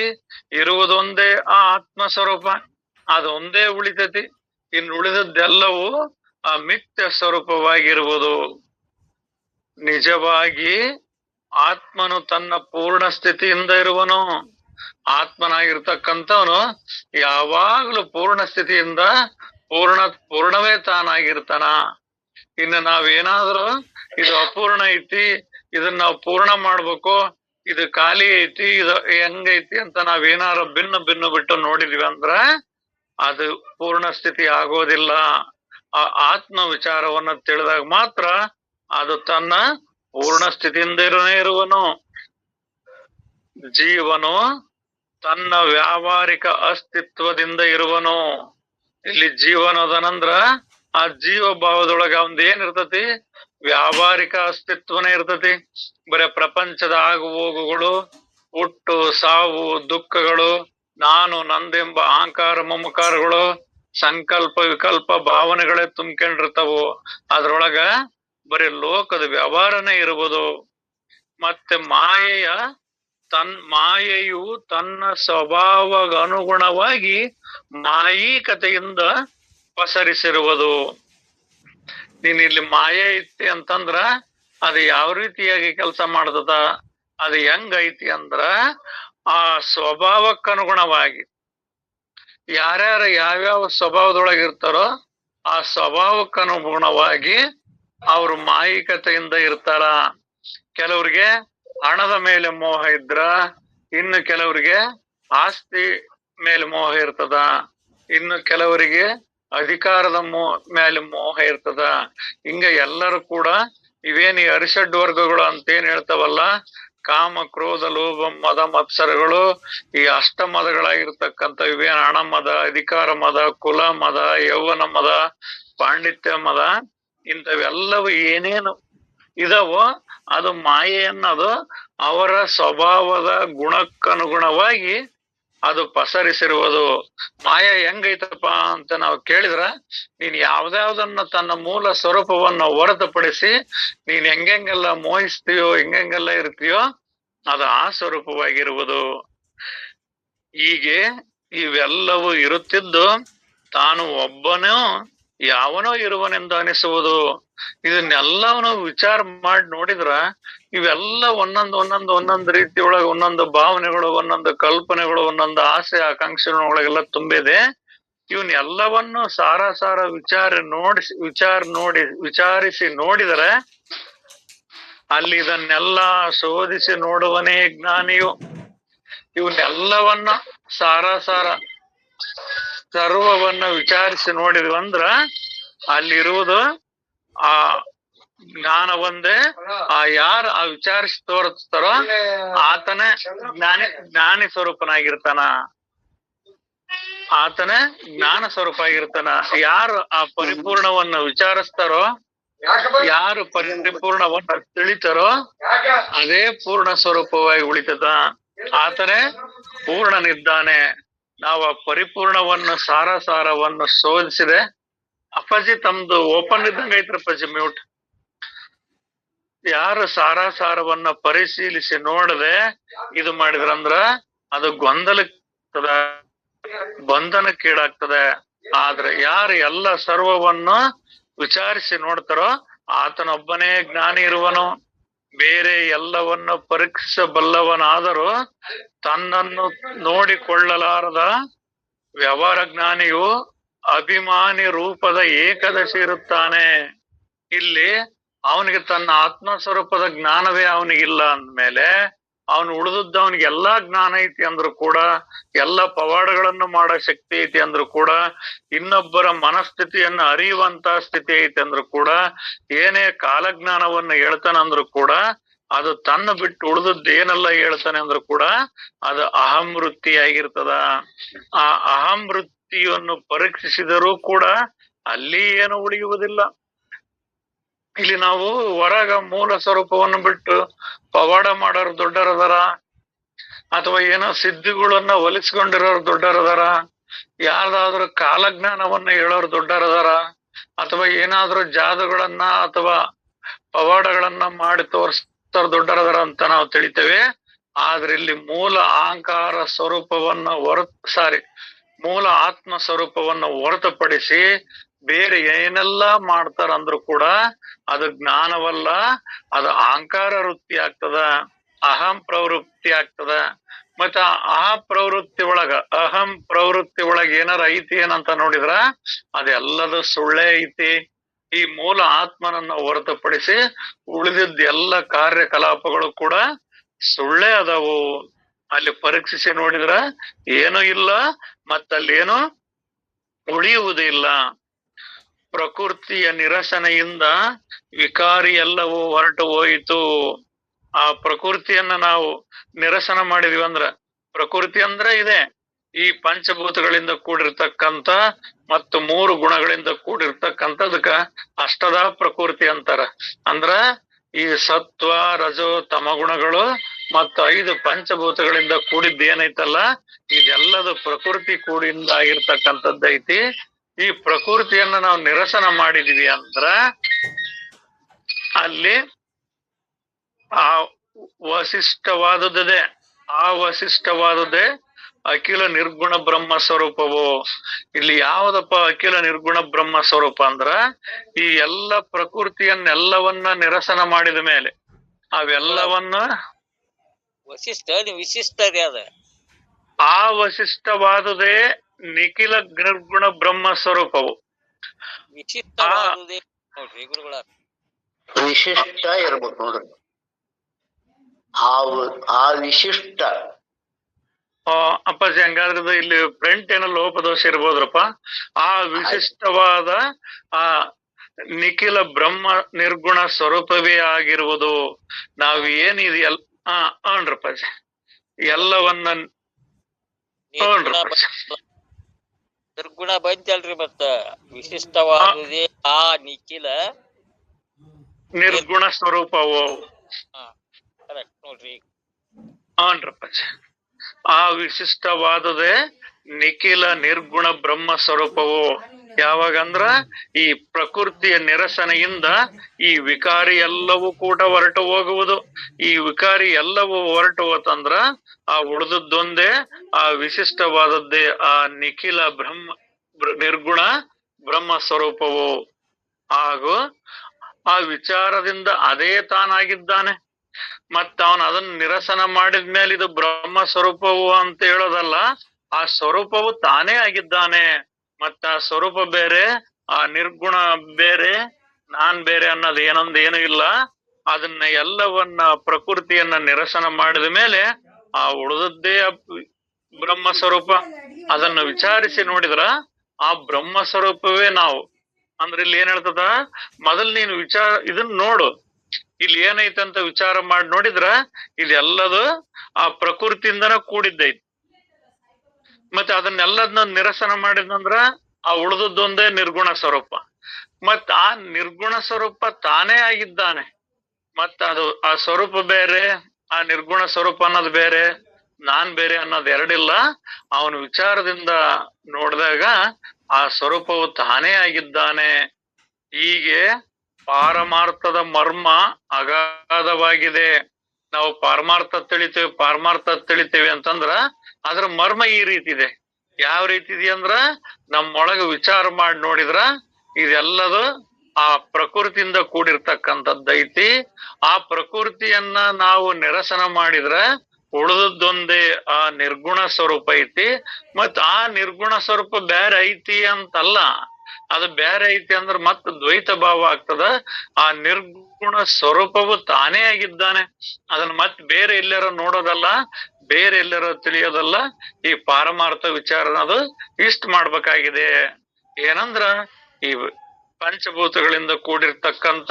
ಇರುವುದೊಂದೇ ಆ ಆತ್ಮ ಸ್ವರೂಪ, ಅದೊಂದೇ ಉಳಿತತಿ. ಇನ್ ಉಳಿದದ್ದೆಲ್ಲವೂ ಆ ಮಿಥ್ಯ ಸ್ವರೂಪವಾಗಿರುವುದು. ನಿಜವಾಗಿ ಆತ್ಮನು ತನ್ನ ಪೂರ್ಣ ಸ್ಥಿತಿಯಿಂದ ಇರುವನು. ಆತ್ಮನಾಗಿರ್ತಕ್ಕಂಥವನು ಯಾವಾಗ್ಲೂ ಪೂರ್ಣ ಸ್ಥಿತಿಯಿಂದ ಪೂರ್ಣವೇ ತಾನಾಗಿರ್ತಾನ. ಇನ್ನು ನಾವೇನಾದ್ರೂ ಇದು ಅಪೂರ್ಣ ಐತಿ, ಇದನ್ನ ನಾವು ಪೂರ್ಣ ಮಾಡ್ಬೇಕು, ಇದು ಖಾಲಿ ಐತಿ, ಇದು ಹೆಂಗೈತಿ ಅಂತ ನಾವೇನಾರು ಭಿನ್ನ ಬಿಟ್ಟು ನೋಡಿದ್ವಿ ಅಂದ್ರ ಅದು ಪೂರ್ಣ ಸ್ಥಿತಿ ಆಗೋದಿಲ್ಲ. ಆ ಆತ್ಮ ವಿಚಾರವನ್ನ ತಿಳಿದಾಗ ಮಾತ್ರ ಅದು ತನ್ನ ಪೂರ್ಣ ಸ್ಥಿತಿಯಿಂದ ಇರುವನು. ಜೀವನು ತನ್ನ ವ್ಯಾವಹಾರಿಕ ಅಸ್ತಿತ್ವದಿಂದ ಇರುವನು. ಇಲ್ಲಿ ಜೀವನದನಂದ್ರ ಆ ಜೀವ ಭಾವದೊಳಗ ಒಂದ್ ಏನಿರ್ತತಿ? ವ್ಯಾವಹಾರಿಕ ಅಸ್ತಿತ್ವನೇ ಇರ್ತತಿ. ಬರೇ ಪ್ರಪಂಚದ ಆಗು ಹೋಗುಗಳು, ಹುಟ್ಟು ಸಾವು ದುಃಖಗಳು, ನಾನು ನಂದೆಂಬ ಅಹಂಕಾರ ಮಮಕಾರಗಳು, ಸಂಕಲ್ಪ ವಿಕಲ್ಪ ಭಾವನೆಗಳೇ ತುಂಬ್ಕೊಂಡಿರ್ತಾವು. ಅದ್ರೊಳಗ ಬರೀ ಲೋಕದ ವ್ಯವಹಾರನೇ ಇರುವುದು. ಮತ್ತೆ ಮಾಯೆಯು ತನ್ನ ಸ್ವಭಾವಗನುಗುಣವಾಗಿ ಮಾಯೀಕತೆಯಿಂದ ಪಸರಿಸಿರುವುದು. ನೀನ್ ಇಲ್ಲಿ ಮಾಯೆ ಐತಿ ಅಂತಂದ್ರ ಅದು ಯಾವ ರೀತಿಯಾಗಿ ಕೆಲಸ ಮಾಡ್ತದ? ಅದು ಹೆಂಗೈತಿ ಅಂದ್ರ ಆ ಸ್ವಭಾವಕ್ಕನುಗುಣವಾಗಿ ಯಾರ್ಯಾರ ಯಾವ್ಯಾವ ಸ್ವಭಾವದೊಳಗಿರ್ತಾರೋ ಆ ಸ್ವಭಾವಕ್ಕನುಗುಣವಾಗಿ ಅವ್ರು ಮಾಯಿಕತೆಯಿಂದ ಇರ್ತಾರ. ಕೆಲವ್ರಿಗೆ ಹಣದ ಮೇಲೆ ಮೋಹ ಇದ್ರ, ಇನ್ನು ಕೆಲವರಿಗೆ ಆಸ್ತಿ ಮೇಲೆ ಮೋಹ ಇರ್ತದ, ಇನ್ನು ಕೆಲವರಿಗೆ ಅಧಿಕಾರದ ಮೇಲೆ ಮೋಹ ಇರ್ತದ. ಹಿಂಗ ಎಲ್ಲರೂ ಕೂಡ ಇವೇನ್ ಈ ಅರಿಷಡ್ ವರ್ಗಗಳು ಅಂತೇನ್ ಹೇಳ್ತಾವಲ್ಲ, ಕಾಮ ಕ್ರೋಧ ಲೋಭ ಮದ ಮತ್ಸರಗಳು, ಈ ಅಷ್ಟ ಮದಗಳಾಗಿರ್ತಕ್ಕಂಥ ಇವೇನ್ ಹಣ ಮದ, ಅಧಿಕಾರ ಮದ, ಕುಲ ಮದ, ಯೌವನ ಮದ, ಪಾಂಡಿತ್ಯ ಮದ, ಇಂಥವೆಲ್ಲವೂ ಏನೇನು ಇದವೋ ಅದು ಮಾಯೆ ಅನ್ನೋದು ಅವರ ಸ್ವಭಾವದ ಗುಣಕ್ಕನುಗುಣವಾಗಿ ಅದು ಪಸರಿಸಿರುವುದು. ಮಾಯ ಹೆಂಗೈತಪ್ಪ ಅಂತ ನಾವು ಕೇಳಿದ್ರ, ನೀನ್ ಯಾವ್ದಾವ್ದನ್ನ ತನ್ನ ಮೂಲ ಸ್ವರೂಪವನ್ನ ಹೊರತುಪಡಿಸಿ ನೀನ್ ಹೆಂಗೆಲ್ಲ ಮೋಹಿಸ್ತೀಯೋ, ಹೆಂಗೆಲ್ಲ ಇರ್ತೀಯೋ ಅದು ಆ ಸ್ವರೂಪವಾಗಿರುವುದು. ಹೀಗೆ ಇವೆಲ್ಲವೂ ಇರುತ್ತಿದ್ದು ತಾನು ಒಬ್ಬನೂ ಯಾವನೋ ಇರುವನೆಂದು ಅನಿಸುವುದು. ಇದನ್ನೆಲ್ಲವನು ವಿಚಾರ ಮಾಡಿ ನೋಡಿದ್ರ ಇವೆಲ್ಲ ಒಂದೊಂದು ರೀತಿ ಒಳಗೆ ಒಂದೊಂದು ಭಾವನೆಗಳು, ಒಂದೊಂದು ಕಲ್ಪನೆಗಳು, ಒಂದೊಂದು ಆಸೆ ಆಕಾಂಕ್ಷೆಗಳೊಳಗೆಲ್ಲ ತುಂಬಿದೆ. ಇವನ್ ಎಲ್ಲವನ್ನು ಸಾರ ವಿಚಾರಿಸಿ ನೋಡಿದರೆ ಅಲ್ಲಿ ಇದನ್ನೆಲ್ಲ ಶೋಧಿಸಿ ನೋಡುವನೇ ಜ್ಞಾನಿಯು. ಇವನ್ನೆಲ್ಲವನ್ನ ಸರ್ವವನ್ನ ವಿಚಾರಿಸಿ ನೋಡಿದ್ವಂದ್ರ ಅಲ್ಲಿರುವುದು ಆ ಜ್ಞಾನ ಒಂದೇ. ಯಾರು ಆ ವಿಚಾರಿಸಿ ತೋರಿಸ್ತಾರೋ ಆತನೇ ಜ್ಞಾನಿ ಸ್ವರೂಪನಾಗಿರ್ತಾನ. ಆತನೇ ಜ್ಞಾನ ಸ್ವರೂಪ ಆಗಿರ್ತಾನ. ಯಾರು ಆ ಪರಿಪೂರ್ಣವನ್ನ ವಿಚಾರಿಸ್ತಾರೋ, ಯಾರು ಪರಿಪೂರ್ಣವನ್ನ ತಿಳಿತಾರೋ ಅದೇ ಪೂರ್ಣ ಸ್ವರೂಪವಾಗಿ ಉಳಿತದ. ಆತನೇ ಪೂರ್ಣನಿದ್ದಾನೆ. ನಾವು ಆ ಪರಿಪೂರ್ಣವನ್ನು ಸಾರವನ್ನು ಶೋಧಿಸಿದೆ. ಅಪ್ಪಾಜಿ ತಮ್ದು ಓಪನ್ ಇದ್ದಂಗ ಐತ್ರಿ ಅಪ್ಪಾಜಿ, ಮ್ಯೂಟ್. ಯಾರು ಸಾರವನ್ನ ಪರಿಶೀಲಿಸಿ ನೋಡದೆ ಇದು ಮಾಡಿದ್ರಂದ್ರ ಅದು ಗೊಂದಲಕ್ಕಾಗ್ತದ, ಬಂಧನಕ್ಕೀಡಾಗ್ತದೆ. ಆದ್ರೆ ಯಾರು ಎಲ್ಲ ಸರ್ವವನ್ನು ವಿಚಾರಿಸಿ ನೋಡ್ತಾರೋ ಆತನೊಬ್ಬನೇ ಜ್ಞಾನಿ ಇರುವನು. ಬೇರೆ ಎಲ್ಲವನ್ನು ಪರೀಕ್ಷಿಸಬಲ್ಲವನಾದರೂ ತನ್ನನ್ನು ನೋಡಿಕೊಳ್ಳಲಾರದ ವ್ಯವಹಾರ ಜ್ಞಾನಿಯು ಅಭಿಮಾನಿ ರೂಪದ ಏಕದಶಿ ಇರುತ್ತಾನೆ. ಇಲ್ಲಿ ಅವನಿಗೆ ತನ್ನ ಆತ್ಮ ಸ್ವರೂಪದ ಜ್ಞಾನವೇ ಅವನಿಗಿಲ್ಲ ಅಂದ್ಮೇಲೆ ಅವನು ಉಳಿದದ್ದು ಅವನಿಗೆ ಎಲ್ಲಾ ಜ್ಞಾನ ಐತಿ ಅಂದ್ರು ಕೂಡ, ಎಲ್ಲ ಪವಾಡಗಳನ್ನು ಮಾಡೋ ಶಕ್ತಿ ಐತಿ ಅಂದ್ರು ಕೂಡ, ಇನ್ನೊಬ್ಬರ ಮನಸ್ಥಿತಿಯನ್ನ ಅರಿಯುವಂತ ಸ್ಥಿತಿ ಐತಿ ಅಂದ್ರು ಕೂಡ, ಏನೇ ಕಾಲಜ್ಞಾನವನ್ನ ಹೇಳ್ತಾನಂದ್ರು ಕೂಡ ಅದು ತನ್ನ ಬಿಟ್ಟು ಉಳಿದದ್ದು ಏನೆಲ್ಲ ಹೇಳ್ತಾನೆ ಅಂದ್ರು ಕೂಡ ಅದು ಅಹಂ ವೃತ್ತಿ ಆಗಿರ್ತದ. ಆ ಅಹಂ ವೃತ್ತಿಯನ್ನು ಪರೀಕ್ಷಿಸಿದರೂ ಕೂಡ ಅಲ್ಲಿ ಏನು ಉಳಿಯುವುದಿಲ್ಲ. ಇಲ್ಲಿ ನಾವು ಹೊರಗ ಮೂಲ ಸ್ವರೂಪವನ್ನು ಬಿಟ್ಟು ಪವಾಡ ಮಾಡೋರು ದೊಡ್ಡರದಾರ, ಅಥವಾ ಏನೋ ಸಿದ್ಧಿಗಳನ್ನ ಒಲಿಸ್ಕೊಂಡಿರೋರು ದೊಡ್ಡರದಾರ, ಯಾರ್ದಾದ್ರೂ ಕಾಲಜ್ಞಾನವನ್ನ ಹೇಳೋರು ದೊಡ್ಡರದಾರ, ಅಥವಾ ಏನಾದ್ರೂ ಜಾದುಗಳನ್ನ ಅಥವಾ ಪವಾಡಗಳನ್ನ ಮಾಡಿ ತೋರಿಸ್ತಾರ ದೊಡ್ಡರದಾರ ಅಂತ ನಾವು ತಿಳಿತೇವೆ. ಆದ್ರೆ ಇಲ್ಲಿ ಮೂಲ ಅಹಂಕಾರ ಸ್ವರೂಪವನ್ನ ಮೂಲ ಆತ್ಮ ಸ್ವರೂಪವನ್ನ ಹೊರತುಪಡಿಸಿ ಬೇರೆ ಏನೆಲ್ಲ ಮಾಡ್ತಾರಂದ್ರು ಕೂಡ ಅದು ಜ್ಞಾನವಲ್ಲ, ಅದು ಅಹಂಕಾರ ವೃತ್ತಿ ಆಗ್ತದ, ಅಹಂ ಪ್ರವೃತ್ತಿ ಆಗ್ತದ. ಮತ್ತ ಆ ಪ್ರವೃತ್ತಿ ಅಹಂ ಪ್ರವೃತ್ತಿ ಒಳಗ ಏನಾರ ಐತಿ ಏನಂತ ನೋಡಿದ್ರ ಅದೆಲ್ಲದು ಸುಳ್ಳೇ ಐತಿ. ಈ ಮೂಲ ಆತ್ಮನನ್ನ ಹೊರತುಪಡಿಸಿ ಉಳಿದಿದ್ದ ಎಲ್ಲ ಕಾರ್ಯಕಲಾಪಗಳು ಕೂಡ ಸುಳ್ಳೇ ಅದಾವು. ಅಲ್ಲಿ ಪರೀಕ್ಷಿಸಿ ನೋಡಿದ್ರ ಏನೂ ಇಲ್ಲ, ಮತ್ತಲ್ಲೇನು ಉಳಿಯುವುದಿಲ್ಲ. ಪ್ರಕೃತಿಯ ನಿರಸನೆಯಿಂದ ವಿಕಾರಿ ಎಲ್ಲವೂ ಹೊರಟು ಹೋಯಿತು. ಆ ಪ್ರಕೃತಿಯನ್ನ ನಾವು ನಿರಸನ ಮಾಡಿದ್ವಿ ಅಂದ್ರ, ಪ್ರಕೃತಿ ಅಂದ್ರೆ ಇದೆ ಈ ಪಂಚಭೂತಗಳಿಂದ ಕೂಡಿರ್ತಕ್ಕಂಥ ಮತ್ತು 3 ಗುಣಗಳಿಂದ ಕೂಡಿರ್ತಕ್ಕಂಥದಕ್ಕ ಅಷ್ಟದ ಪ್ರಕೃತಿ ಅಂತಾರ. ಅಂದ್ರ ಈ ಸತ್ವ ರಜೋ ತಮ ಗುಣಗಳು ಮತ್ತು 5 ಪಂಚಭೂತಗಳಿಂದ ಕೂಡಿದ್ದ ಏನೈತಲ್ಲ, ಇದೆಲ್ಲದು ಪ್ರಕೃತಿ ಕೂಡಿಂದ ಆಗಿರ್ತಕ್ಕಂಥದ್ದೈತಿ. ಈ ಪ್ರಕೃತಿಯನ್ನ ನಾವು ನಿರಸನ ಮಾಡಿದ್ವಿ ಅಂದ್ರ ಅಲ್ಲಿ ಆ ವಸಿಷ್ಠವಾದದ್ದೇ ಅಖಿಲ ನಿರ್ಗುಣ ಬ್ರಹ್ಮ ಸ್ವರೂಪವು. ಇಲ್ಲಿ ಯಾವ್ದಪ್ಪ ಅಖಿಲ ನಿರ್ಗುಣ ಬ್ರಹ್ಮ ಸ್ವರೂಪ ಅಂದ್ರ, ಈ ಎಲ್ಲ ಪ್ರಕೃತಿಯನ್ನೆಲ್ಲವನ್ನ ನಿರಸನ ಮಾಡಿದ ಮೇಲೆ ಅವೆಲ್ಲವನ್ನ ವಿಶಿಷ್ಟ ಆ ವಸಿಷ್ಠವಾದುದೇ ನಿಖಿಲ ನಿರ್ಗುಣ ಬ್ರಹ್ಮ ಸ್ವರೂಪವು. ವಿಶಿಷ್ಟ ಇರ್ಬೇಕು ನೋಡ್ರಿ. ಆ ವಿಶಿಷ್ಟ ಅಪ್ಪಾಜಿ ಹಂಗಾದ್ರದ ಇಲ್ಲಿ ಫ್ರಂಟ್ ಏನೋ ಲೋಪದೋಷ ಇರ್ಬೋದ್ರಪ್ಪ. ಆ ವಿಶಿಷ್ಟವಾದ ಆ ನಿಖಿಲ ಬ್ರಹ್ಮ ನಿರ್ಗುಣ ಸ್ವರೂಪವೇ ಆಗಿರುವುದು. ನಾವ್ ಏನಿದೆಯಲ್ಲ ಅಣ್ರಪ್ಪಾಜಿ ಎಲ್ಲವನ್ನ ನಿರ್ಗುಣ ಬಂತಲ್ರಿ, ಮತ್ತ ವಿಶಿಷ್ಟವಾದುದೇ ಆ ನಿಖಿಲ ನಿರ್ಗುಣ ಸ್ವರೂಪವು. ನೋಡ್ರಿ ಅಣ್ರಪ್ಪಾಜಿ ಆ ವಿಶಿಷ್ಟವಾದುದೇ ನಿಖಿಲ ನಿರ್ಗುಣ ಬ್ರಹ್ಮ ಸ್ವರೂಪವು. ಯಾವಾಗಂದ್ರ ಈ ಪ್ರಕೃತಿಯ ನಿರಸನೆಯಿಂದ ಈ ವಿಕಾರಿ ಎಲ್ಲವೂ ಕೂಡ ಹೊರಟು ಹೋಗುವುದು. ಈ ವಿಕಾರಿ ಎಲ್ಲವೂ ಹೊರಟು ಹೋತಂದ್ರ ಆ ಉಳಿದದ್ದೊಂದೇ ಆ ವಿಶಿಷ್ಟವಾದದ್ದೇ ಆ ನಿಖಿಲ ನಿರ್ಗುಣ ಬ್ರಹ್ಮ ಸ್ವರೂಪವು. ಹಾಗೂ ಆ ವಿಚಾರದಿಂದ ಅದೇ ತಾನಾಗಿದ್ದಾನೆ. ಮತ್ತ ಅವನು ಅದನ್ನ ನಿರಸನ ಮಾಡಿದ್ಮೇಲೆ ಇದು ಬ್ರಹ್ಮ ಸ್ವರೂಪವು ಅಂತ ಹೇಳೋದಲ್ಲ, ಆ ಸ್ವರೂಪವು ತಾನೇ ಆಗಿದ್ದಾನೆ. ಮತ್ತ ಆ ಸ್ವರೂಪ ಬೇರೆ, ಆ ನಿರ್ಗುಣ ಬೇರೆ, ನಾನ್ ಬೇರೆ ಅನ್ನೋದು ಏನೂ ಇಲ್ಲ. ಅದನ್ನ ಎಲ್ಲವನ್ನ ಪ್ರಕೃತಿಯನ್ನ ನಿರಸನ ಮಾಡಿದ ಮೇಲೆ ಆ ಉಳಿದದ್ದೇ ಬ್ರಹ್ಮ ಸ್ವರೂಪ. ಅದನ್ನು ವಿಚಾರಿಸಿ ನೋಡಿದ್ರ ಆ ಬ್ರಹ್ಮ ಸ್ವರೂಪವೇ ನಾವು. ಅಂದ್ರೆ ಇಲ್ಲಿ ಏನ್ ಹೇಳ್ತದ, ಮೊದಲ್ ನೀನು ಇದನ್ನ ನೋಡು, ಇಲ್ಲಿ ಏನೈತಂತ ವಿಚಾರ ಮಾಡಿ ನೋಡಿದ್ರ ಇದೆಲ್ಲದು ಆ ಪ್ರಕೃತಿಯಿಂದನ ಕೂಡಿದ್ದೈತಿ. ಮತ್ತೆ ಅದನ್ನೆಲ್ಲದನ್ನ ನಿರಸನ ಮಾಡಿದ್ನಂದ್ರ ಆ ಉಳಿದದ್ದೊಂದೇ ನಿರ್ಗುಣ ಸ್ವರೂಪ. ಮತ್ ಆ ನಿರ್ಗುಣ ಸ್ವರೂಪ ತಾನೇ ಆಗಿದ್ದಾನೆ. ಮತ್ತ ಅದು ಆ ಸ್ವರೂಪ ಬೇರೆ, ಆ ನಿರ್ಗುಣ ಸ್ವರೂಪ ಅನ್ನೋದು ಬೇರೆ, ನಾನ್ ಬೇರೆ ಅನ್ನೋದು ಎರಡಿಲ್ಲ. ಅವನ ವಿಚಾರದಿಂದ ನೋಡಿದಾಗ ಆ ಸ್ವರೂಪವು ತಾನೇ ಆಗಿದ್ದಾನೆ. ಹೀಗೆ ಪಾರಮಾರ್ಥದ ಮರ್ಮ ಅಗಾಧವಾಗಿದೆ. ನಾವು ಪಾರಮಾರ್ಥ ತಿಳಿತೇವೆ ಅಂತಂದ್ರ ಅದ್ರ ಮರ್ಮ ಈ ರೀತಿ ಇದೆ. ಯಾವ ರೀತಿ ಇದೆ ಅಂದ್ರ, ನಮ್ಮೊಳಗ ವಿಚಾರ ಮಾಡಿ ನೋಡಿದ್ರ ಇದೆಲ್ಲದು ಆ ಪ್ರಕೃತಿಯಿಂದ ಕೂಡಿರ್ತಕ್ಕಂಥದ್ದೈತಿ. ಆ ಪ್ರಕೃತಿಯನ್ನ ನಾವು ನಿರಸನ ಮಾಡಿದ್ರ ಉಳಿದದ್ದೊಂದೇ ಆ ನಿರ್ಗುಣ ಸ್ವರೂಪ ಐತಿ. ಮತ್ ಆ ನಿರ್ಗುಣ ಸ್ವರೂಪ ಬೇರೆ ಐತಿ ಅಂತಲ್ಲ, ಅದು ಬೇರೆ ಐತಿ ಅಂದ್ರ ಮತ್ ದ್ವೈತ ಭಾವ ಆಗ್ತದ. ಆ ನಿರ್ಗುಣ ಸ್ವರೂಪವು ತಾನೇ ಆಗಿದ್ದಾನೆ. ಅದನ್ನ ಮತ್ ಬೇರೆ ಎಲ್ಲಾರ ನೋಡೋದಲ್ಲ, ಬೇರೆ ಎಲ್ಲಾರ ತಿಳಿಯೋದಲ್ಲ. ಈ ಪಾರಮಾರ್ಥ ವಿಚಾರನದು ಇಷ್ಟ ಮಾಡ್ಬೇಕಾಗಿದೆ. ಏನಂದ್ರ ಈ ಪಂಚಭೂತಗಳಿಂದ ಕೂಡಿರ್ತಕ್ಕಂಥ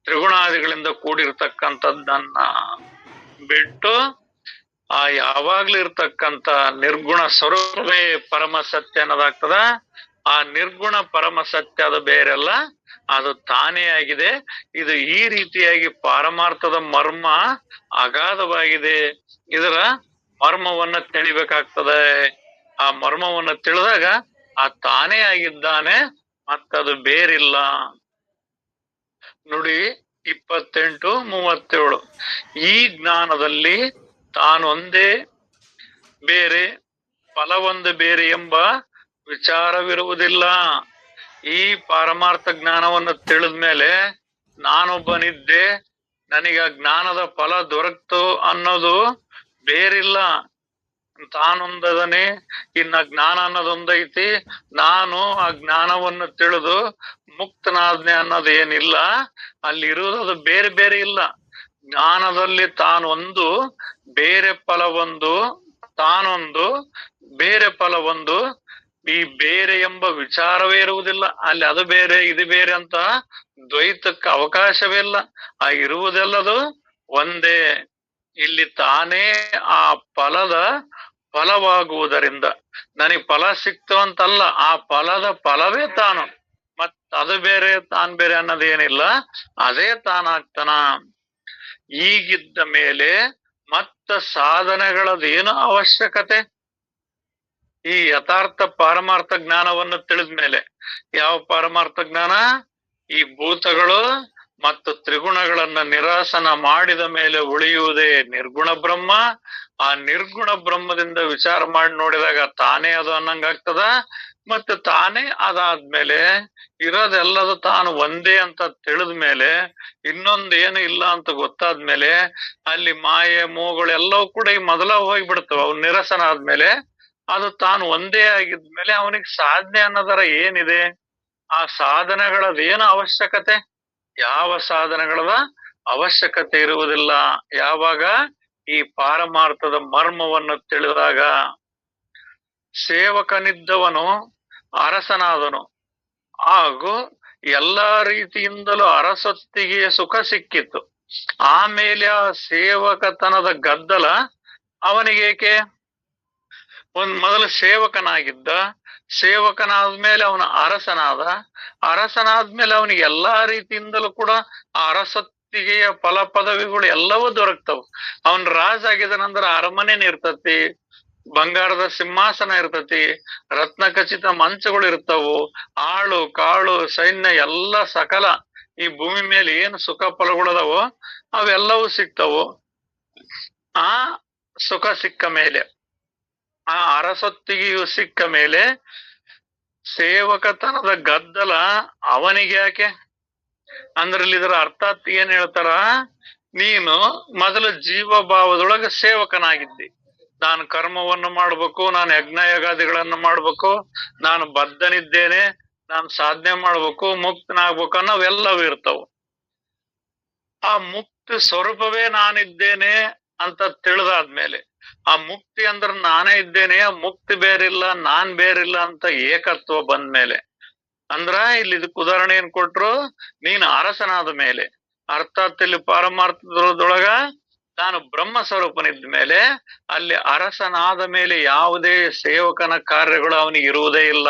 ತ್ರಿಗುಣಾದಿಗಳಿಂದ ಕೂಡಿರ್ತಕ್ಕಂಥದ್ದನ್ನ ಬಿಟ್ಟು ಆ ಯಾವಾಗ್ಲೂ ಇರ್ತಕ್ಕಂಥ ನಿರ್ಗುಣ ಸ್ವರೂಪವೇ ಪರಮ ಸತ್ಯ ಅನ್ನೋದಾಗ್ತದ. ಆ ನಿರ್ಗುಣ ಪರಮ ಸತ್ಯ ಅದು ಬೇರೆಲ್ಲ, ಅದು ತಾನೇ ಆಗಿದೆ. ಇದು ಈ ರೀತಿಯಾಗಿ ಪಾರಮಾರ್ಥದ ಮರ್ಮ ಅಗಾಧವಾಗಿದೆ. ಇದರ ಮರ್ಮವನ್ನ ತಿಳಿಬೇಕಾಗ್ತದೆ. ಆ ಮರ್ಮವನ್ನ ತಿಳಿದಾಗ ಆ ತಾನೇ ಆಗಿದ್ದಾನೆ, ಮತ್ತದು ಬೇರಿಲ್ಲ. ನುಡಿ 28:37. ಈ ಜ್ಞಾನದಲ್ಲಿ ತಾನೊಂದೇ ಬೇರೆ, ಫಲವೊಂದು ಬೇರೆ ಎಂಬ ವಿಚಾರವಿರುವುದಿಲ್ಲ. ಈ ಪಾರಮಾರ್ಥ ಜ್ಞಾನವನ್ನು ತಿಳಿದ್ಮೇಲೆ ನಾನೊಬ್ಬನಿದ್ದೆ, ನನಗ ಜ್ಞಾನದ ಫಲ ದೊರಕ್ತು ಅನ್ನೋದು ಬೇರಿಲ್ಲ. ತಾನೊಂದದನೆ, ಇನ್ನ ಜ್ಞಾನ ಅನ್ನೋದೊಂದೈತಿ. ನಾನು ಆ ಜ್ಞಾನವನ್ನು ತಿಳಿದು ಮುಕ್ತನಾದ್ನೆ ಅನ್ನೋದು ಏನಿಲ್ಲ. ಅಲ್ಲಿ ಇರುವುದು ಅದು ಬೇರೆ ಬೇರೆ ಇಲ್ಲ. ಜ್ಞಾನದಲ್ಲಿ ತಾನೊಂದು, ಬೇರೆ ಫಲವೊಂದು, ತಾನೊಂದು ಬೇರೆ ಫಲವೊಂದು. ಈ ಬೇರೆ ಎಂಬ ವಿಚಾರವೇ ಇರುವುದಿಲ್ಲ. ಅಲ್ಲಿ ಅದು ಬೇರೆ ಇದು ಬೇರೆ ಅಂತ ದ್ವೈತಕ್ಕೆ ಅವಕಾಶವೇ ಇಲ್ಲ. ಆ ಇರುವುದೆಲ್ಲದು ಒಂದೇ. ಇಲ್ಲಿ ತಾನೇ ಆ ಫಲದ ಫಲವಾಗುವುದರಿಂದ ನನಗೆ ಫಲ ಸಿಕ್ತು ಅಂತಲ್ಲ, ಆ ಫಲದ ಫಲವೇ ತಾನು. ಮತ್ ಅದು ಬೇರೆ ತಾನ್ ಬೇರೆ ಅನ್ನೋದೇನಿಲ್ಲ, ಅದೇ ತಾನಾಗ್ತಾನ. ಈಗಿದ್ದ ಮೇಲೆ ಮತ್ತ ಸಾಧನೆಗಳದೇನು ಅವಶ್ಯಕತೆ? ಈ ಯಥಾರ್ಥ ಪಾರಮಾರ್ಥ ಜ್ಞಾನವನ್ನು ತಿಳಿದ್ಮೇಲೆ. ಯಾವ ಪಾರಮಾರ್ಥ ಜ್ಞಾನ? ಈ ಭೂತಗಳು ಮತ್ತು ತ್ರಿಗುಣಗಳನ್ನ ನಿರಾಸನ ಮಾಡಿದ ಮೇಲೆ ಉಳಿಯುವುದೇ ನಿರ್ಗುಣ ಬ್ರಹ್ಮ. ಆ ನಿರ್ಗುಣ ಬ್ರಹ್ಮದಿಂದ ವಿಚಾರ ಮಾಡಿ ನೋಡಿದಾಗ ತಾನೇ ಅದು ಅನ್ನಂಗಾಗ್ತದ. ಮತ್ತೆ ತಾನೇ ಅದಾದ್ಮೇಲೆ ಇರೋದೆಲ್ಲದು ತಾನು ಒಂದೇ ಅಂತ ತಿಳಿದ್ಮೇಲೆ, ಇನ್ನೊಂದೇನು ಇಲ್ಲ ಅಂತ ಗೊತ್ತಾದ್ಮೇಲೆ, ಅಲ್ಲಿ ಮಾಯೆ ಮೋಹಗಳು ಎಲ್ಲವೂ ಕೂಡ ಈ ಮೊದಲ ಹೋಗ್ಬಿಡ್ತವ. ಅವ್ ನಿರಸನ ಆದ್ಮೇಲೆ ಅದು ತಾನು ಒಂದೇ ಆಗಿದ್ಮೇಲೆ ಅವನಿಗೆ ಸಾಧನೆ ಅನ್ನೋದರ ಏನಿದೆ? ಆ ಸಾಧನೆಗಳದೇನು ಅವಶ್ಯಕತೆ? ಯಾವ ಸಾಧನೆಗಳದ ಅವಶ್ಯಕತೆ ಇರುವುದಿಲ್ಲ. ಯಾವಾಗ? ಈ ಪಾರಮಾರ್ಥದ ಮರ್ಮವನ್ನು ತಿಳಿದಾಗ. ಸೇವಕನಿದ್ದವನು ಅರಸನಾದನು, ಹಾಗೂ ಎಲ್ಲಾ ರೀತಿಯಿಂದಲೂ ಅರಸೊತ್ತಿಗೆ ಸುಖ ಸಿಕ್ಕಿತ್ತು. ಆಮೇಲೆ ಆ ಸೇವಕತನದ ಗದ್ದಲ ಅವನಿಗೇಕೆ? ಮೊದಲು ಸೇವಕನಾಗಿದ್ದ, ಸೇವಕನಾದ್ಮೇಲೆ ಅವನ ಅರಸನಾದ, ಅರಸನಾದ್ಮೇಲೆ ಅವನಿಗೆ ಎಲ್ಲಾ ರೀತಿಯಿಂದಲೂ ಕೂಡ ಆ ಅರಸೊತ್ತಿಗೆಯ ಫಲ ಪದವಿಗಳು ಎಲ್ಲವೂ ದೊರಕ್ತವು. ಅವನ್ ರಾಜ ಆಗಿದನಂದ್ರ ಅರಮನೆನ ಇರ್ತತಿ, ಬಂಗಾರದ ಸಿಂಹಾಸನ ಇರ್ತತಿ, ರತ್ನ ಖಚಿತ ಮಂಚಗಳು ಇರ್ತವು, ಆಳು ಕಾಳು ಸೈನ್ಯ ಎಲ್ಲ ಸಕಲ ಈ ಭೂಮಿ ಮೇಲೆ ಏನು ಸುಖ ಫಲಗಳದವೋ ಅವೆಲ್ಲವೂ ಸಿಗ್ತವು. ಆ ಸುಖ ಸಿಕ್ಕ ಮೇಲೆ, ಆ ಅರಸೊತ್ತಿಗೆಯು ಸಿಕ್ಕ ಮೇಲೆ ಸೇವಕತನದ ಗದ್ದಲ ಅವನಿಗೆ ಯಾಕೆ? ಅಂದ್ರಲ್ಲಿ ಇದರ ಅರ್ಥಾತ್ ಏನ್ ಹೇಳ್ತಾರ? ನೀನು ಮೊದಲು ಜೀವಭಾವದೊಳಗೆ ಸೇವಕನಾಗಿದ್ದಿ. ನಾನು ಕರ್ಮವನ್ನು ಮಾಡ್ಬೇಕು, ನಾನು ಯಜ್ಞಯಾಗಾದಿಗಳನ್ನು ಮಾಡ್ಬೇಕು, ನಾನು ಬದ್ಧನಿದ್ದೇನೆ, ನಾನು ಸಾಧನೆ ಮಾಡ್ಬೇಕು, ಮುಕ್ತನಾಗ್ಬೇಕು ಅನ್ನೋವೆಲ್ಲವೂ ಇರ್ತಾವ. ಆ ಮುಕ್ತಿ ಸ್ವರೂಪವೇ ನಾನಿದ್ದೇನೆ ಅಂತ ತಿಳಿದಾದ್ಮೇಲೆ, ಆ ಮುಕ್ತಿ ಅಂದ್ರೆ ನಾನೇ ಇದ್ದೇನೆ, ಆ ಮುಕ್ತಿ ಬೇರಿಲ್ಲ ನಾನ್ ಬೇರಿಲ್ಲ ಅಂತ ಏಕತ್ವ ಬಂದ್ಮೇಲೆ, ಅಂದ್ರ ಇಲ್ಲಿ ಇದಕ್ಕೆ ಉದಾಹರಣೆ ಏನ್ ಕೊಟ್ರು? ನೀನು ಅರಸನಾದ ಮೇಲೆ, ಅರ್ಥಾತ್ ಇಲ್ಲಿ ಪಾರಮಾರ್ಥದೊಳಗ ನಾನು ಬ್ರಹ್ಮ ಸ್ವರೂಪನಿದ್ದ ಮೇಲೆ, ಅಲ್ಲಿ ಅರಸನಾದ ಮೇಲೆ ಯಾವುದೇ ಸೇವಕನ ಕಾರ್ಯಗಳು ಅವನಿಗೆ ಇರುವುದೇ ಇಲ್ಲ.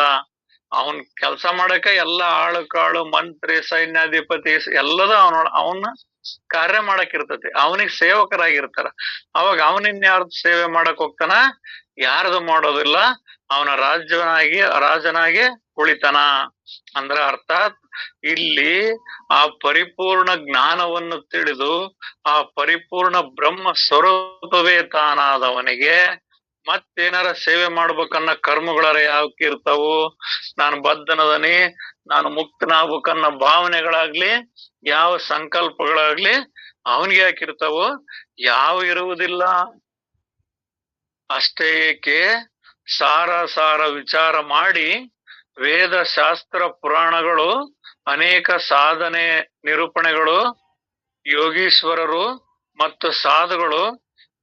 ಅವನ್ ಕೆಲಸ ಮಾಡಕ ಎಲ್ಲ ಆಳು ಕಾಳು ಮಂತ್ರಿ ಸೈನ್ಯಾಧಿಪತಿ ಎಲ್ಲದೂ ಅವನ ಕಾರ್ಯ ಮಾಡಕ್ ಇರ್ತತಿ. ಅವನಿಗೆ ಸೇವಕರಾಗಿರ್ತಾರ. ಅವಾಗ ಅವನಿನ್ಯಾರ್ದು ಸೇವೆ ಮಾಡಕ್ ಹೋಗ್ತಾನ? ಯಾರ್ದು ಮಾಡೋದಿಲ್ಲ. ಅವನ ರಾಜನಾಗಿ ಉಳಿತಾನ. ಅಂದ್ರ ಅರ್ಥಾತ್ ಇಲ್ಲಿ ಆ ಪರಿಪೂರ್ಣ ಜ್ಞಾನವನ್ನು ತಿಳಿದು ಆ ಪರಿಪೂರ್ಣ ಬ್ರಹ್ಮ ಸ್ವರೂಪವೇ ತಾನಾದವನಿಗೆ ಮತ್ತೇನಾರ ಸೇವೆ ಮಾಡ್ಬೇಕನ್ನ ಕರ್ಮಗಳರ ಯಾವಕ್ಕೆ ಇರ್ತಾವು? ನಾನು ಬದ್ಧನದನಿ, ನಾನು ಮುಕ್ತನಾಗ್ಬೇಕನ್ನ ಭಾವನೆಗಳಾಗ್ಲಿ, ಯಾವ ಸಂಕಲ್ಪಗಳಾಗ್ಲಿ ಅವನಿಗೆ ಯಾಕಿರ್ತಾವು? ಯಾವ ಇರುವುದಿಲ್ಲ. ಅಷ್ಟೇ ಏಕೆ ಸಾರ ವಿಚಾರ ಮಾಡಿ ವೇದ ಶಾಸ್ತ್ರ ಪುರಾಣಗಳು ಅನೇಕ ಸಾಧನೆ ನಿರೂಪಣೆಗಳು, ಯೋಗೀಶ್ವರರು ಮತ್ತು ಸಾಧುಗಳು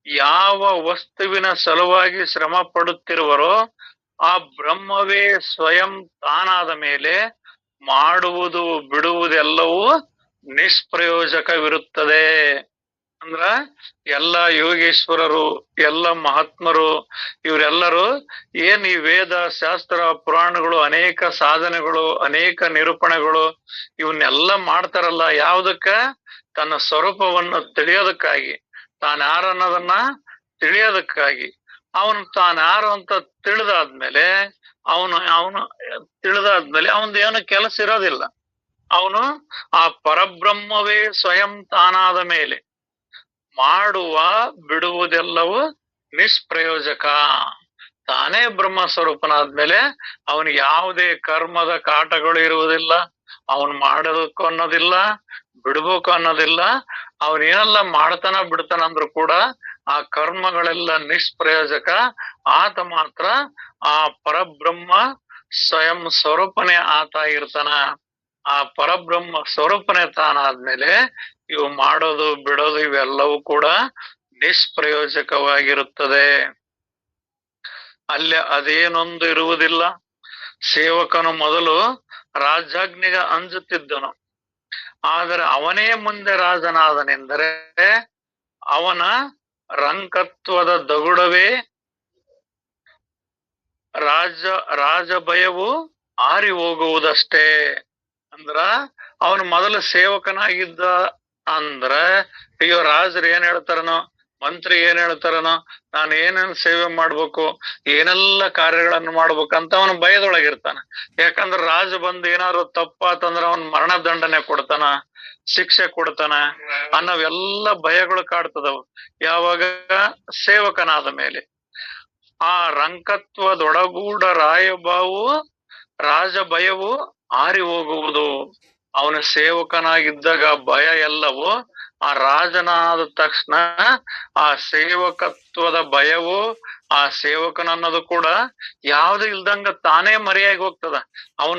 ಯಾವ ವಸ್ತುವಿನ ಸಲುವಾಗಿ ಶ್ರಮ ಪಡುತ್ತಿರುವರೋ ಆ ಬ್ರಹ್ಮವೇ ಸ್ವಯಂ ತಾನಾದ ಮೇಲೆ ಮಾಡುವುದು ಬಿಡುವುದೆಲ್ಲವೂ ನಿಷ್ಪ್ರಯೋಜಕವಿರುತ್ತದೆ ಅಂದ್ರ ಎಲ್ಲ ಯೋಗೇಶ್ವರರು, ಎಲ್ಲ ಮಹಾತ್ಮರು, ಇವರೆಲ್ಲರೂ ಏನ್ ಈ ವೇದ ಶಾಸ್ತ್ರ ಪುರಾಣಗಳು, ಅನೇಕ ಸಾಧನೆಗಳು, ಅನೇಕ ನಿರೂಪಣೆಗಳು ಇವನ್ನೆಲ್ಲ ಮಾಡ್ತಾರಲ್ಲ, ಯಾವ್ದಕ್ಕ? ತನ್ನ ಸ್ವರೂಪವನ್ನು ತಿಳಿಯೋದಕ್ಕಾಗಿ, ತಾನ್ ಯಾರು ಅನ್ನೋದನ್ನ ತಿಳಿಯೋದಕ್ಕಾಗಿ. ಅವನು ತಾನ್ ಯಾರು ಅಂತ ತಿಳಿದಾದ್ಮೇಲೆ ಅವನು ತಿಳಿದಾದ್ಮೇಲೆ ಅವನ್ದು ಏನು ಕೆಲಸ ಇರೋದಿಲ್ಲ. ಅವನು ಆ ಪರಬ್ರಹ್ಮವೇ ಸ್ವಯಂ ತಾನಾದ ಮೇಲೆ ಮಾಡುವ ಬಿಡುವುದೆಲ್ಲವೂ ನಿಷ್ಪ್ರಯೋಜಕ. ತಾನೇ ಬ್ರಹ್ಮ ಸ್ವರೂಪನಾದ್ಮೇಲೆ ಅವನಿಗೆ ಯಾವುದೇ ಕರ್ಮದ ಕಾಟಗಳು ಇರುವುದಿಲ್ಲ. ಅವನು ಮಾಡೋದಕ್ಕೂ ಅನ್ನೋದಿಲ್ಲ, ಬಿಡ್ಬೇಕು ಅನ್ನೋದಿಲ್ಲ. ಅವನೇನೆಲ್ಲ ಮಾಡ್ತಾನ ಬಿಡ್ತಾನ ಅಂದ್ರು ಕೂಡ ಆ ಕರ್ಮಗಳೆಲ್ಲ ನಿಷ್ಪ್ರಯೋಜಕ. ಆತ ಮಾತ್ರ ಆ ಪರಬ್ರಹ್ಮ ಸ್ವಯಂ ಸ್ವರೂಪನೇ ಆತ ಇರ್ತಾನ. ಆ ಪರಬ್ರಹ್ಮ ಸ್ವರೂಪನೇ ತಾನಾದ್ಮೇಲೆ ಇವು ಮಾಡೋದು ಬಿಡೋದು ಇವೆಲ್ಲವೂ ಕೂಡ ನಿಷ್ಪ್ರಯೋಜಕವಾಗಿರುತ್ತದೆ. ಅಲ್ಲಿ ಅದೇನೊಂದು ಇರುವುದಿಲ್ಲ. ಸೇವಕನು ಮೊದಲು ರಾಜಾಜ್ಞೆಗೆ ಅಂಜುತ್ತಿದ್ದನು, ಆದರೆ ಅವನೇ ಮುಂದೆ ರಾಜನಾದನೆಂದರೆ ಅವನ ರಂಕತ್ವದ ದಗುಡವೇ ರಾಜಭಯವು ಆರಿ ಹೋಗುವುದಷ್ಟೇ. ಅಂದ್ರ ಅವನು ಮೊದಲು ಸೇವಕನಾಗಿದ್ದ ಅಂದ್ರ, ಅಯ್ಯೋ ರಾಜರು ಏನ್ ಹೇಳ್ತಾರನೋ, ಮಂತ್ರಿ ಏನ್ ಹೇಳ್ತಾರನೋ, ನಾನು ಏನೇನ್ ಸೇವೆ ಮಾಡ್ಬೇಕು, ಏನೆಲ್ಲ ಕಾರ್ಯಗಳನ್ನು ಮಾಡ್ಬೇಕಂತ ಅವನು ಭಯದೊಳಗಿರ್ತಾನ. ಯಾಕಂದ್ರ ರಾಜ ಬಂದು ಏನಾದ್ರು ತಪ್ಪಾತಂದ್ರ ಅವನ್ ಮರಣ ದಂಡನೆ ಕೊಡ್ತಾನ, ಶಿಕ್ಷೆ ಕೊಡ್ತಾನ ಅನ್ನೋವೆಲ್ಲ ಭಯಗಳು ಕಾಡ್ತದವು ಯಾವಾಗ? ಸೇವಕನಾದ ಮೇಲೆ. ಆ ರಂಕತ್ವದೊಡಗೂಡ ರಾಜ ಭಯವು ಆರಿ ಹೋಗುವುದು. ಅವನು ಸೇವಕನಾಗಿದ್ದಾಗ ಭಯ ಎಲ್ಲವೂ ಆ ರಾಜನಾದ ತಕ್ಷಣ ಆ ಸೇವಕತ್ವದ ಭಯವು, ಆ ಸೇವಕನನ್ನೋದು ಕೂಡ ಯಾವ್ದು ಇಲ್ದಂಗ ತಾನೇ ಮರೆಯಾಗಿ ಹೋಗ್ತದ.